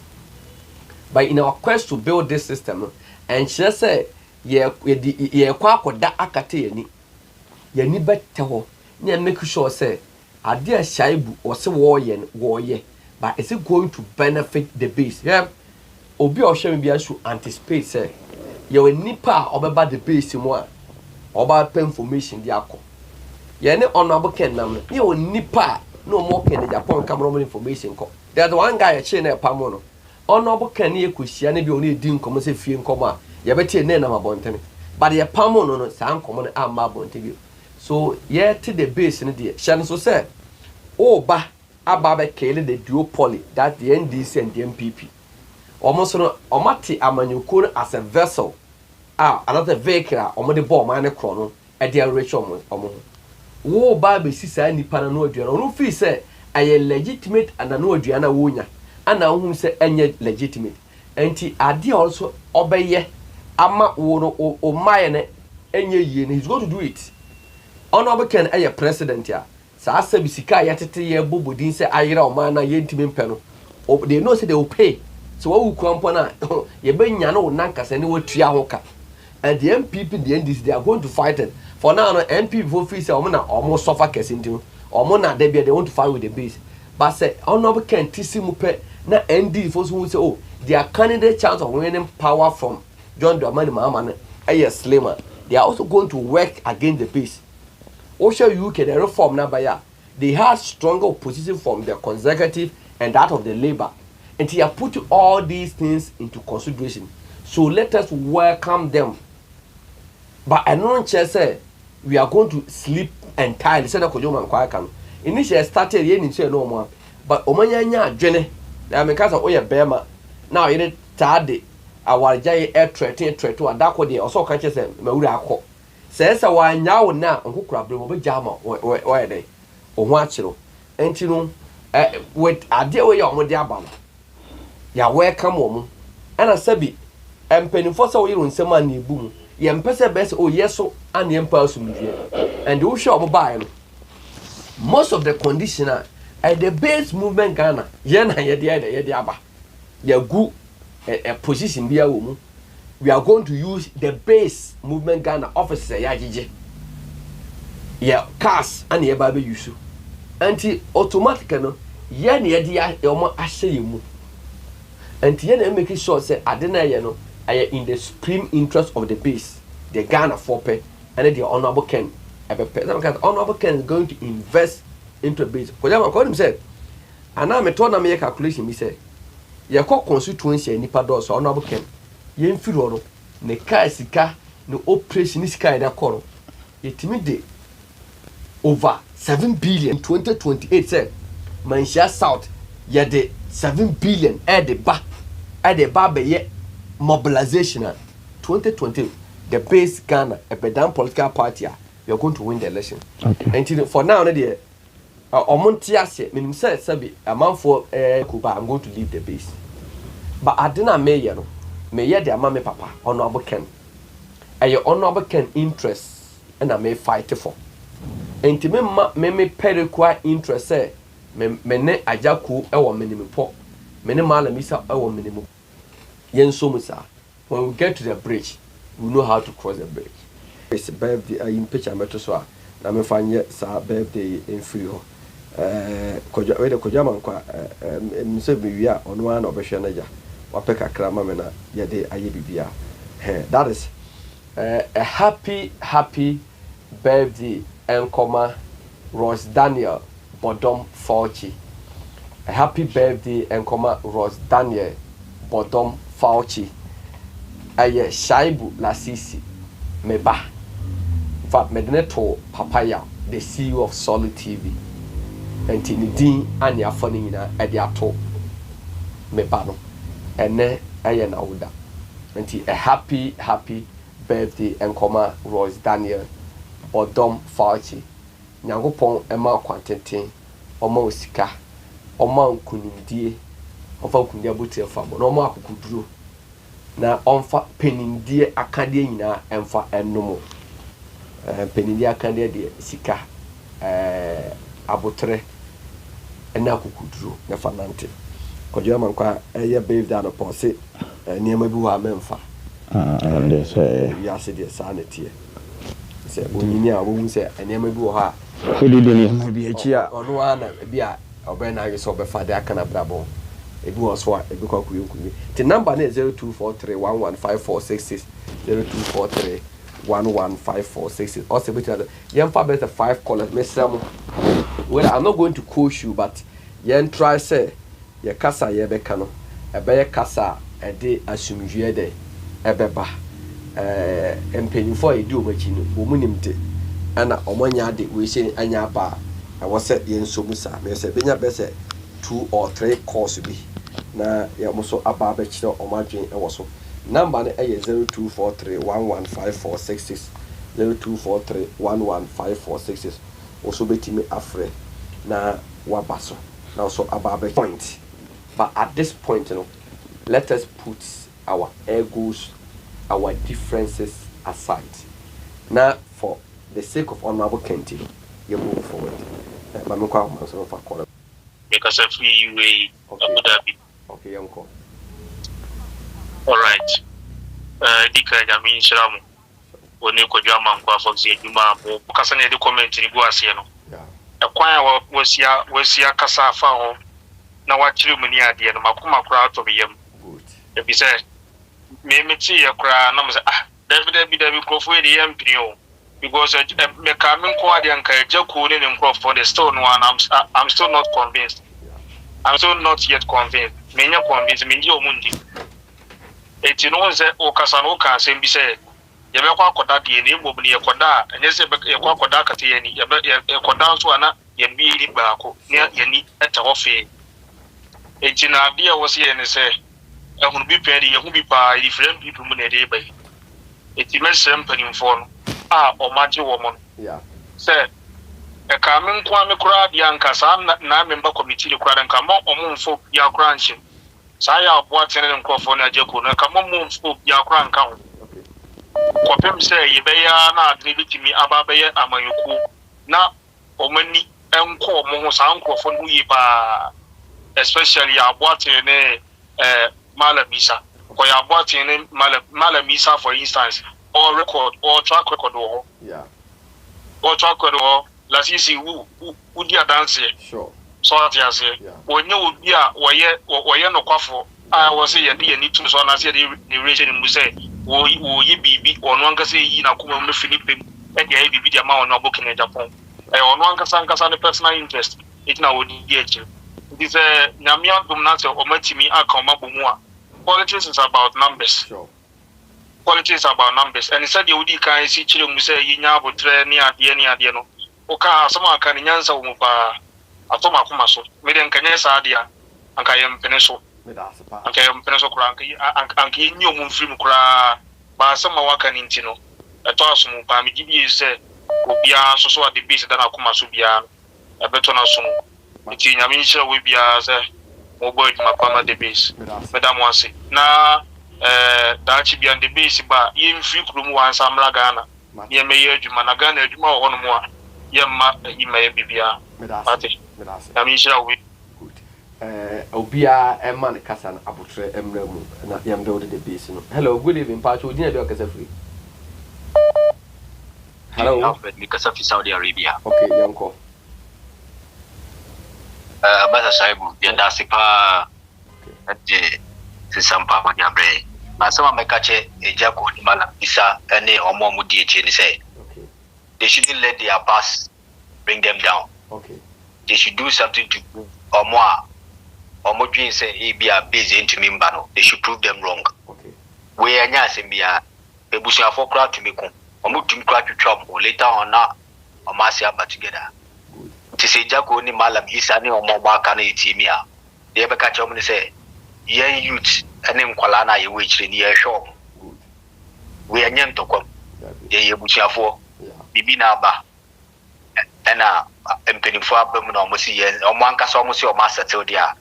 But in our quest to build this system and she say yeah kwa da akate ni ye ni better yeah, make sure say idea shaibu or say warrior, but is it going to benefit the base? Yeah, obi or shame be should anticipate say you will nipa about the base more about information the alcohol. Yeah, no honorable can nam you will nipa no more can the Agyapong camera information call. There's one guy a chain a pamono. Honorable can you kushia be only doing come say fee in coma. You better name about them. But the pamono no sound common and mabon. So yeah, to the base in the Shannon so said, oh, ba ababe kele the duopoly that the NDC and the NPP. Almost no omati amanyukun as a vessel. Another vehicle or the bomb and a chrono at the ratio omo. Oh, baby, sister, any panano duana. No fee say I am legitimate and I know Diana Wunya. And now whom say any legitimate. And he adi also obey ye. Ama wono o mayane any ye he's going to do it. Honorable Ken a president ya. Sa asa bisika ya tete ye bobo din se ayira o man na ye ntimi mpeno. They know say they will pay. So what will come na ye benya no nanka se ne watua hoka. And the NPP the NDC they are going to fight it. For now no NPP for free say omo na omo suffer kese ntimi. Omo na they want to fight with the base. But say Honorable Ken tisimu pe na ND for so say oh their candidate chance of winning power from John Dramani Mahama a slimmer. They are also going to work against the base. Also, UK, the reform now, they had stronger opposition from the conservative and that of the labor. And they are putting all these things into consideration. So let us welcome them. But I don't just say we are going to sleep entirely. Initially, started here no more. But Omanya Jenny, I mean, because of Bema. Now, you need Tade, our Jay air threat to a dark day or so catches them. Says a wine now who crab will jama where they or watch you. And you know, with a dear way on the abam. Ya welcome woman. And I said, and penny for so you in some money boom. Yam pesa best oh yes so and the person and you show mobile. Most of the conditioner At the base movement Ghana, Yena Yediaba, Yagu a position via Umu. We are going to use the base movement Ghana officer Yajiji. Yeah, cars and your baby Yusu. Anti automatically, Yen Yedia, Yoma Ashayimu. And Yen making sure, say, I didn't know, I am in the supreme interest of the base, the Ghana 4P, and the Honorable Ken. Honorable Ken is going to invest into a base. Because I called him said, and now I'm told me a calculation. He said, you call constituency and Nipa doors, Honorable Ken. Yen Firo, ne car sika, no operation is kind of call. It me over 7 billion 2028 said, Manchester South, ye de 7 billion at the back be mobilization 2020 the base Ghana a pedant political party you're going to win the election. Okay. And for now the Omontiase meaning said sabi a man for Kuba I'm going to leave the base. But I didn't mayor no mayor the mama papa honorable Ken. Your honorable Ken interest and I may fight for. And to me periqua interest say me ne Agya Koo e minimum po. Me ne malamisa e minimum. Yen so musa. When we get to the bridge, we know how to cross the bridge. It's a birthday in picture metro so na me fanye sa birthday in free ho. Kojama kwa mse biwia ono an obehwe na ja. Wape kakra ma me na ye de aye bibia. That is a happy birthday and Ross Daniel Bodom Fauci. A happy birthday and Ross Daniel Bodom Fauci. Aye Shaibu Lasisi Meba. In fact, Medneto Papaya, the CEO of Solid TV. And Tinidin Anya Fonina Ediato Mebano. And then Aye Nauda. And a happy birthday and Ross Daniel Bodom Fauci. Agyapong ema kwantenten oma osika oma nkunimdie ofa nkundia botie fa bo na oma akukuduro na onfa penindie akade nyina emfa ennomo penindie akade de sika abotre ena akukuduro na fanante kodjo amankwa eye birthday no pose niam bi wa memfa and say ya se de sanity se onini a wo se niam bi wo ha Holiday maybe a chia. Ono ana bia obena yi so be fa de aka na brabo. Ebi wo so a ebi kwa kuyekumi. The number na 0243115466 0243115466. Also between yemfa better 5 callers mesam. Well, I'm not going to coach you but yen try say ye kasa ye be ka no. Ebe ye kasa e de asumdue de ebeba. Empenifo e di omachi no omunimte. Ana omonya de we say anya ba I was said yen so musa me say benya be say 2 or 3 course bi na ya mo so aba ba kire omadwen e wo so number na e 0243115466 0243115466 also betimi afre na wabaso na so aba ba point but at this point you know let us put our egos our differences aside now for the sake of honorable Kenti, you move forward. Because if we Abu Dhabi. Okay, uncle. All right. Dika Yamin Shram. When you could jam and quaff of the Juma, because I need to comment in Guasiano. A choir was ya Casa Fao. Now what you mean, and Makuma crowd of him. Good. If he said, Maybe see a crowd, no, David will go for the MPO. Because the coming quad and Agya Koo and for the stone one, I'm still not convinced. I'm still not yet convinced. Many convinced me, your mundi. It knows that Okasanoka same be said. Yabaka Koda, the name will be a Koda, and yes, a Koda Katiani, a Koda to Anna, Yambi Bako, near Yanni at Ofe. It's an idea was here and say, I will be petty, I will be by different people in a day by. It's immense something for. Or Matthew woman. Yeah. Say, a coming Kwame crowd, young Cassam, na member committee, the crowd and come on moon folk, your crunching. Saya, what's in and call for Agya Koo, and come on moon folk, your crown count. Quapem say, ye bay not leaving me, Ababaya, Amayoku. Now, Omani, enko mo ho sa nkrofo no yi pa especially Aboate ne Malamisa ko ya Aboate ne Malamisa for instance or record or track record ho yeah or track record ho la sisi who dia dance sure so ati ase onye obi a woye no kwafo a wo se ye de ni tum so na se de relation mu se wo yi bibi ono ankasa yi na kuma me Philippe e de bibi de ma ono bokin Agyapong ono ankasa ne personal interest it na wo di eche it is nyamia dum na se o matimi aka o mabomu a politics is about numbers sure politics is about numbers and said you di kan si chire mu se yi nya abotre ni ade no o ka asama aka ni nyansa wo mu pa atoma kuma so me de nkanye sa dia anka yem pene so me da sepa anka yem pene so kura anka nyi omum film kura ba asama waka ni ntino eto asom pa me gibi se obia so ade base da na kuma so bia ebeto na so nti nyame nhyira we bia se mo boy ma pa ma de base me da mo ase na da chi bia de base ba yem free krum wan samla Ghana yem me ye adwuma na Ghana adwuma ho no mo a yem ma ima ye bibia me da nyame nhyira we obia man kasa na abotre emra mu na yam do de base no hello good evening Pacho odina be okasa free hello Alfred Mikasa fi Saudi Arabia okay yanko basa saibu yanda sipa ade sisampa ma diabre asama mekache Agya Koo ni mala isa ene omo mu di eche ni say okay they shouldn't let their past bring them down okay they should do something to omo dream say e bia base into member no they should prove them wrong okay we anya asembia ebusuafo kra tumeku omo tum kra twetwa later on na omo asia ba together to say Agya Koo ni malam isa ni omo ba ka na etimia dey be ka chom ni say yen youth ene nkwala na ye we chire ni ye shop we anya ntokwa ye ebusuafo bibi na ba ena empenifo abam na omo si ye omo ankasa omo si omo settle dia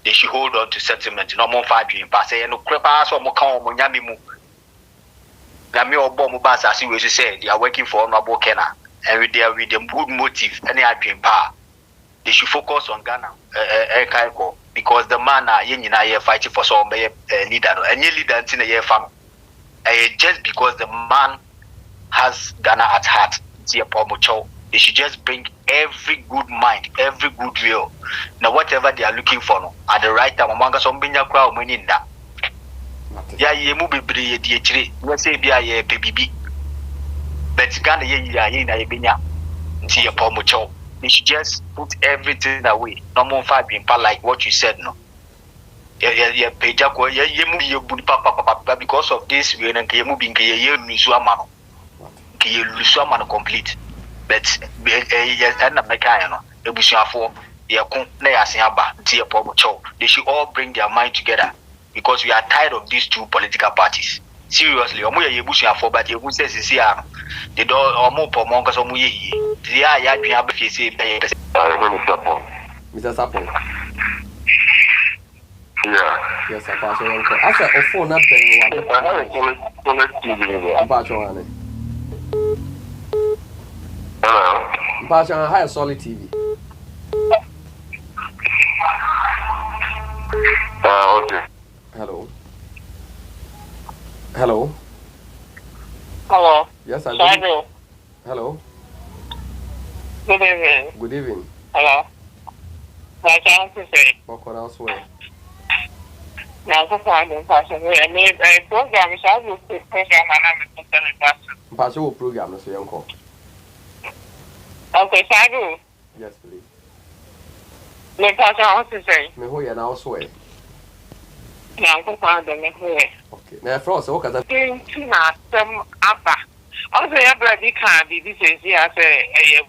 they should hold on to settlement no more 5 dream pass say no crepa so omo kan omo nyame mu nyame obo mo ba asase we say they are working for honorable Kena and with them good motive any dream pa they should focus on Ghana Kaiko because the man ye nyina ye fighting for some leader no any leader ntin ye fam just because the man has Ghana at heart they should just bring every good mind, every good will. Now whatever they are looking for no, at the right time among some binya crowd money nda. Ya ye mu bebre ye die chire. We say bia ye PBB. But Ghana ye na ye binya. Nti ye pomocho. They should just put everything away. No more fight like what you said no. Ye Agya Koo ye mu ye budi papa because of this we na ye mu bin ke ye lusu amano. Ke ye lusu amano complete. But and America no ebusuafo yekun na yasen aba tie pomocho they should all bring their mind together because we are tired of these two political parties seriously omo ye ebusuafo but you say sisi they don't omo pomo nkaso omo ye they are ya dwan abafie say be Mr. Sapo yeah yes Pacho yanko asa ofo na ben wa Pacho ane hello Pacho high solid TV okay hello hello Hello. yes I Hello. hello Good evening. good evening Hello. I can't say. what can I swear Now, so far, I made a program. I will put program and I'm Pacho wo program no so yanko okay, so I do. yes please Me Pastor, I want to say. me ho ya na swear Now, so far, I don't know. okay na fro so what Doing to not some upper. Also, everybody can't be this is here. I say, I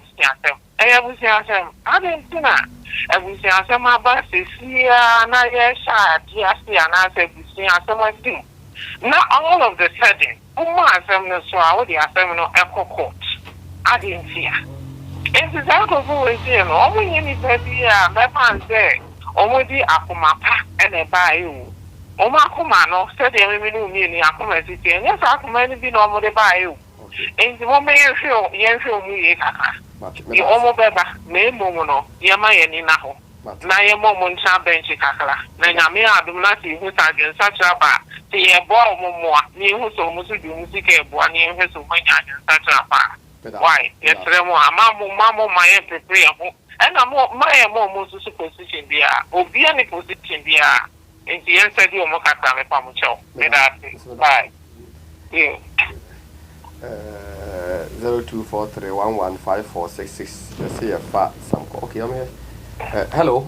was saying, I didn't know. I was saying, my boss is here, and I shot, yes, and I said, we see someone too. Not all of the sudden, my family saw the assembly echo court. I didn't see her. It's exactly what we're saying. All we need is that my man said, already Akumapa and a bayou. Oma Kumano said, every minute, Akuma city, and yes, Akuma be normally by you. And the woman you feel me, the Omo Beba, name Momono, Yama Yaninaho. Na ye mo mon cha bench kakala na nyame adum na ti hu sagen sacha ba ti ye bo mo ni hu so musu du music e bo ni hu so manya sacha ba why ye tre mo ama ma ye prepare ho e na mo ma ye mo musu su position bia obi ani position bia enti ye said you mo kata me pa mo cho me da bye yeah 0243115466 let's see a fat some okay I'm here. Hello.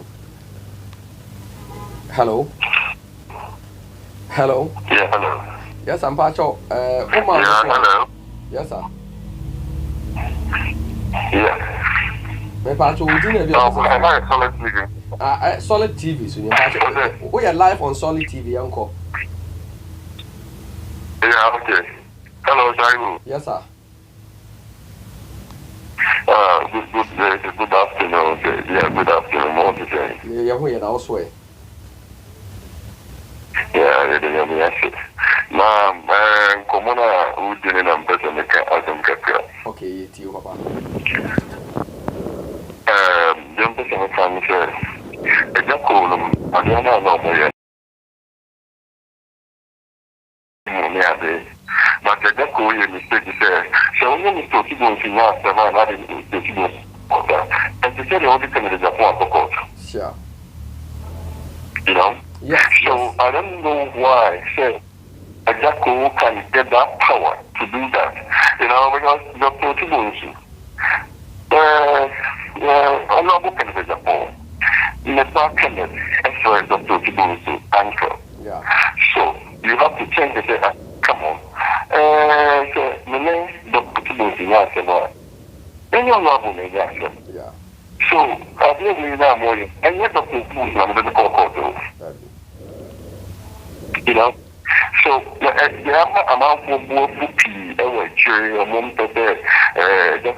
Yeah, hello. Yes, I'm Pacho. Yeah, hello. Yes, sir. Yeah. My Pacho, we didn't have Solid TV. Solid TV, so you Pacho. We are live on Solid TV, Uncle. Yeah, okay. Hello, Shaibu. Yes, sir. Good afternoon. Yeah, good afternoon. More to say. Yeah, we are also. Yeah, Ma'am, Komona, who didn't okay, to you, Papa. Young person can say, Agya Koo, I don't know more. But Agya Koo, you mistake there. So when you talk about the last time, I didn't talk about and to say the only thing is Agyapong court. Sure. You know? Yes. So I don't know why say Agya Koo can get that power to do that. You know, because Dr. Oti Bonsu, I'm not looking at Agyapong. In the back cabinet, as far as Dr. Oti Bonsu anchor. Yeah. So you have to change and say, come on. So my name Dr. Oti Bonsu, yes, then you're not going to get it. Yeah. So I believe that morning, and yet Dr. Oti Bonsu, I'm going to call court. You know, so the amount of work to be a cherry, a moment of the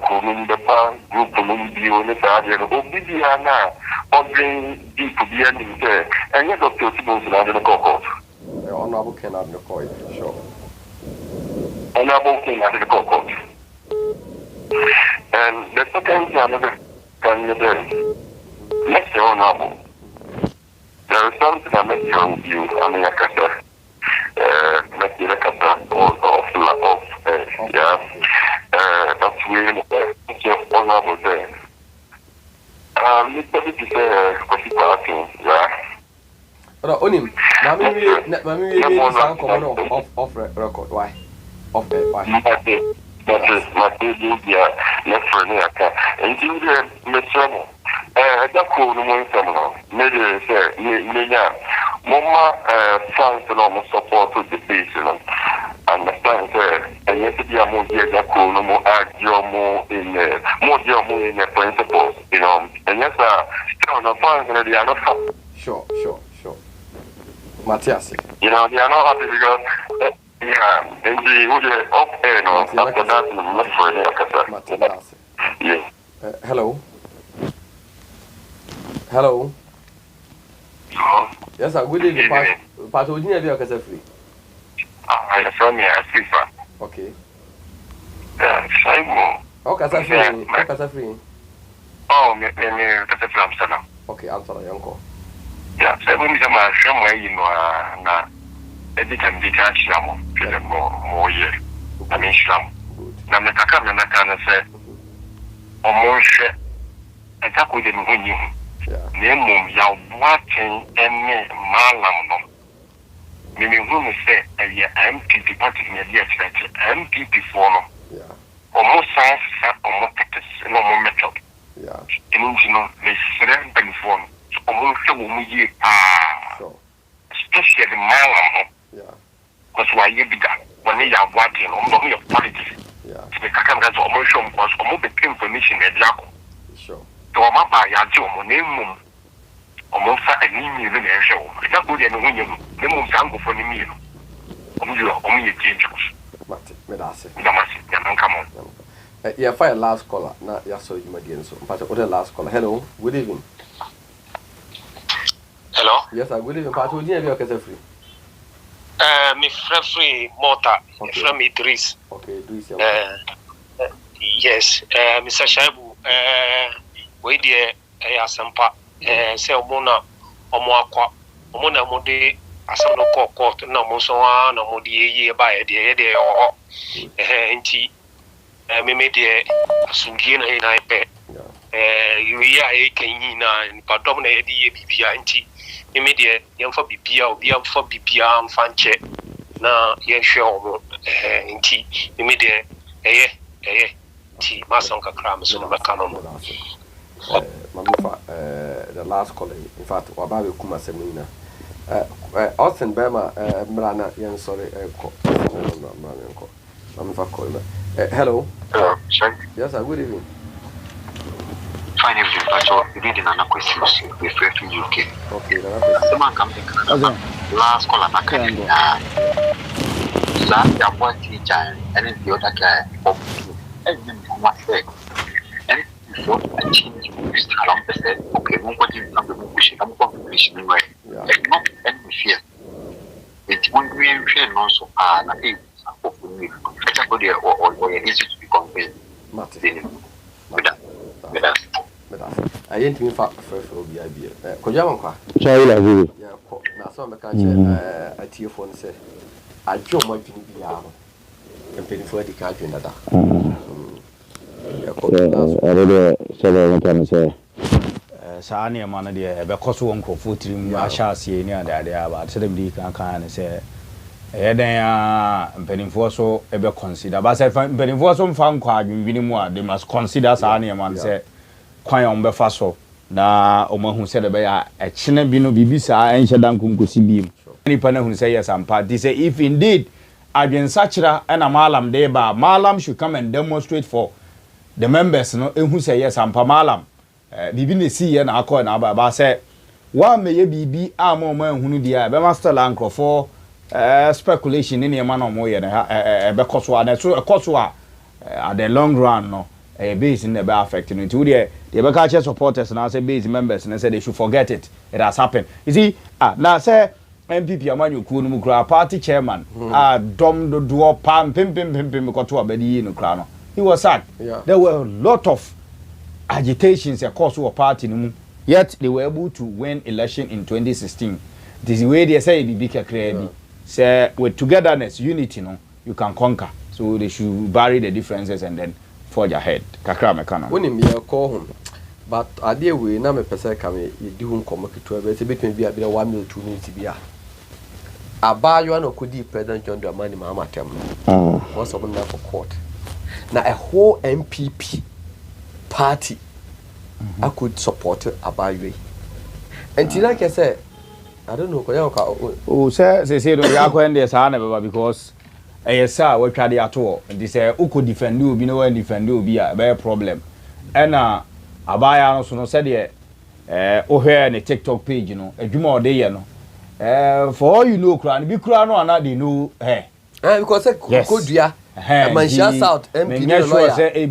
Column, the Pan, Group, Columbia, and the Sergeant, Obidiana, ordering deep to be ending there, and yet Dr. Oti Bonsu is in the court. The honorable cannot record, sure. Honorable cannot in the court. And the second another can you do? Next, honorable. There is something I make you, I mean, like I said, make you like a yeah, that's really just honorable there. Little bit to say, yeah. Onim, Mammy, off record, why? Off the why? That is my baby, yeah, next for me, and you did Mr. Agya Koo no mo nsɛm maybe say menya mama fans no mo support the base no understand say and yes be am the Agya Koo no mo argue mo in the principles, you know, and yes still no fans no they are not happy. Sure. Matthias, you know, they are not happy because yeah, and the would up air no after that no not for the Matthias. Yeah. Hello. Yes, I will leave part of the free. I saw me as FIFA. Okay. Simon. Okay, free. Oh, me Amsterdam. Okay, Amsterdam, uncle. Yeah, so when you are somewhere, you know, na editor detach Shamo, more year. I mean, Sham. Now, the Kakam, I can say, almost a taco didn't win you. Name ya watching any malam no. Meaning who say a MPP party in the MPP for no. Yeah. Almost science almost no more method. Yeah. And you know, they surrender before almost a woman year. Especially the malam. Yeah. Because why you be that when they are watching on your politics. Yeah. The Kakam has almost shown because almost the information at Jaco. Sure. To my buy a job on name almost a new in the show. It's not good and when you name sample for the meal. Only a change. Come on. Yeah, fire last caller. Not yeah, so you again. So, but what the last caller? Hello, good evening. Hello? Yes, I good evening. Part of the free. Me free Mota, from Idris. Okay, Idris. Yes, Mr. Shaibu, we dear Asampa, say Omona, Omona Mode, Asano court, no Mosoan, no Modi, ye by a dear, or tea. Me made the Sungina in I bet. You are a canina and predominate the BBI. Immediate young for BPL, be up for BPR and Fanche. Now, yes, sure, in tea, immediate, tea, Masonka Crams on the canon. Mamufa, the last colleague, in fact, Wababi Kuma Semina. Austin Bema, Mrana, yan sorry, Mamufa Colma. Hello. Yes, good evening. Fine evening, but you didn't know questions refer to UK. Okay, the man comes in last call and I can Zambia boy teacher and the other guy and then what say and before I change along the set, okay, nobody not the movie, I'm population anyway. Not any fear. It's one real fear, no so far, nothing for me. Or easy to be convinced. I ain't me for BIB. Kojamanka. China, Yeah, now some country a tier phone say, I join my PBR and pay for the country in that. I read several times. Sani man de be koso won krofo tirim ahya sie ni ade ade aba sedem di kan say e den a mpanimfo so e be consider ba say mpanimfo so mfa nkwa adwinwini mu a they must consider Sani man say kwan on be fa so na omahu say de be ya e kine bi no bibisa enhye dan konkosi bi ni pa na hu say yes ampa they say if indeed adwen sachira na malam de ba malam should come and demonstrate for the members no ehu say yes ampa malam bibi ne si ye na akọ na ba say wa meye bibi ama ma ehunu dia be master la nkrofo speculation ni e ma na mo ye na be koso na so koso at the long run no base in the be affecting into the be ka che supporters na say base members na say they should forget it has happened. You see na say NPP Agya Koo no mu kra party chairman dom do do pam pim ko to abadi no kra no he was sacked. There were a lot of agitations across our party, yet they were able to win election in 2016. This is the way they say be big clearly. Say with togetherness, unity, you can conquer. So they should bury the differences and then forge ahead. Kakra mekana. When me call home, but I dear we na me pese ka me di home come to a bit between be 1 million 2 minutes bia. Abayo no kodi President John Dramani Mahama tem. What's up for court? Now a whole NPP party I could support Abayo. And like I said, I don't know say no ya ko ende sa na baba because sir we twa dey ato and say who could defend you be no one defend you be a problem. And Abaya no so no say dey ohwe na TikTok page no adwuma o dey ye no for all you know kra no bi kra no ana dey know because kodua Mansha South MP no lawyer say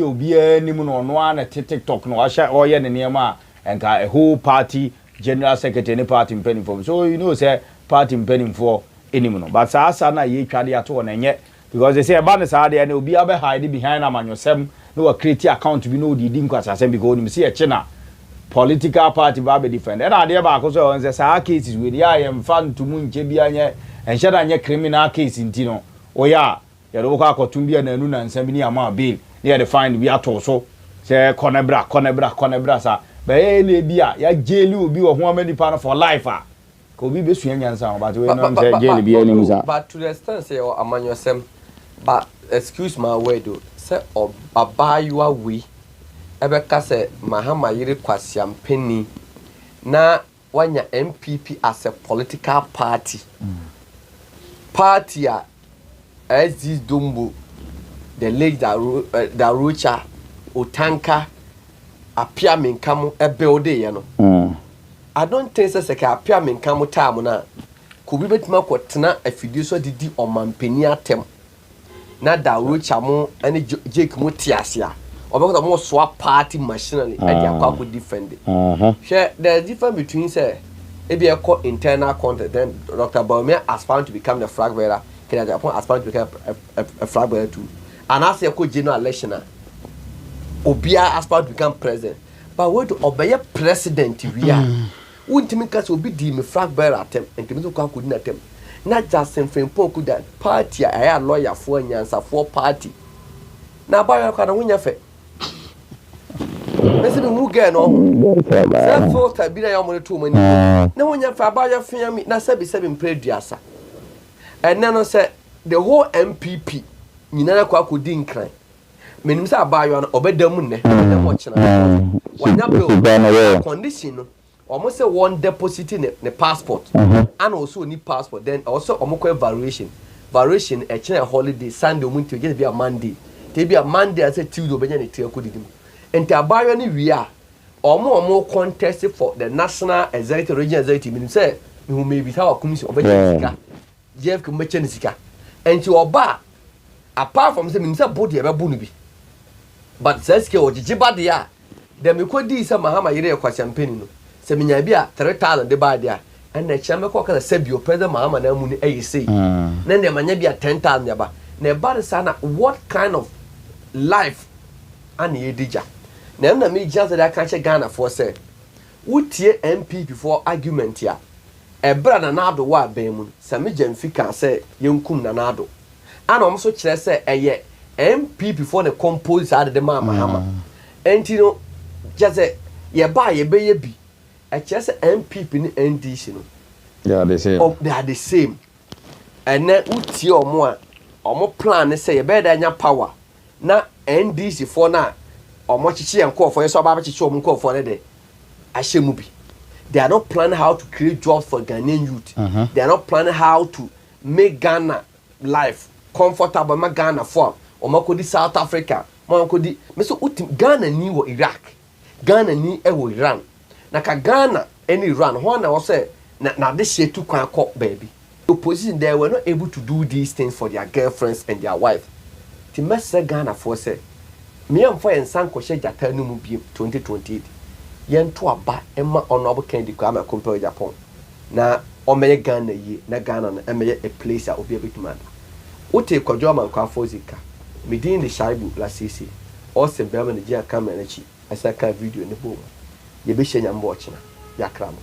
obi anim no no ana TikTok no ahya oye ne niam enka a whole party general secretary ni party penning for so you know say party penning for enim no but asa na ye twade ato na nye because they say ba ne sa de na obi abe hide behind amanyosem no create account bi no di nkwasasem because nim say e china political party ba be defend and ade ba akoso on say sa cases we ya yem fan to mu nche bi anye enhye da nye criminal case ntino oya ya do ka akotum bi na anu na nsam bi ni ama bail ne ya find bi ato so say konebra sa be na bia ya jail obi wo ho amani pa for life ko bi be sua nyansa but we no say jail bi ani musa but to the extent say amanyosem but excuse my word though say Abayo we ebe ka say Mahama yire kwasiampeni na wanya NPP as a political party party as this Dumbo the late Darucha Otanka apia menkamu ebe ode ye no I don't think say apia menkamu time na ko bi betima kwotena afidie so didi omampeni atem na Darucha mo ane Jake mo tiasia obekota mo swap party machinery Agya Koo defend it. Share the difference between say Ebi eko internal content. Then Dr. Abronye aspiring to become the flag bearer. Kenya Agyapong aspiring to become a flag bearer too. And as eko general election, Obia aspiring to become president. But what to obey president we are. Untimi kase obi di me flag bearer atem. Ntimi so kwa kudi na atem. Na Justin Frimpong kuda party aya lawyer for nyansa for party. Na ba kwa na wunya fe. Mese be mu ge no. Self filter bi na ya mo to mani. Na wunya fe ba ya fe mi na sebi mpreduasa. Enne no se the whole NPP nyina na kwa kodi nkran. Menim se abayo no obedam ne. Na mo chena. Wanya bill condition no. Almost say one deposit in the passport, and also need passport. Then also almost variation. Variation a holiday Sunday moment to get be a Monday. They be a Monday as a Tuesday obenya ne tell kodi dim. And the abayo ni we are more contest for the national executive regional executive. Meaning say who may be how commission obenya sika. Jeff kumbeche ni sika. And to oba apart from say meaning say body ebe bu no bi. But says ke ojijiba dia. Dem e kodi say mahama yire e kwa champagne no. Se minya bia 3,000 de ba dia and na chama ko kala sebio president mahama na mu ni ayisi na ne manya bia 10,000 ya ba na ba sana what kind of life ani edija na me just that can che Ghana for say wutie MP before argument ya ebra na nado wa ban mu se me jamfika say yenkum na nado ana omso kire say eye MP before the compose ade de mahama enti no just say ye ba ye be ye bi just NPP ni NDC no. Yeah, they say. Oh, they are the same. And then uti omo plan say you better nya power. Na NDC for na omo chichi enko for so ba chichi omo enko for de. Ashemu bi. They are not planning how to create jobs for Ghanaian youth. They are not planning how to make Ghana life comfortable ma Ghana for. Omo ko di South Africa. Omo ko di me so uti Ghana ni wo Iraq. Ghana ni e wo Iran. Na ka Ghana any run ho na say na this year too kwan call baby opposition they were not able to do these things for their girlfriends and their wife ti message Ghana for say me am for ensan ko she jata no mu bi 2028 yen to aba emma honorable Kennedy Kwame compare Japan na o meye Ghana yi na Ghana na emeye a place a obi abetima o te kwadwo man kwa fozika me din the shaibu la sisi o se be man ji aka man chi asa ka video ne bo ye be shenya mbo china ya kram.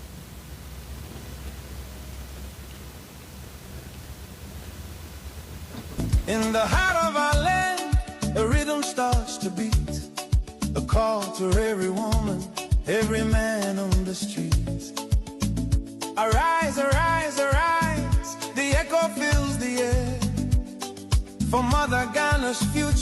In the heart of our land, a rhythm starts to beat, a call to every woman, every man on the streets. Arise, arise, arise, the echo fills the air, for Mother Ghana's future.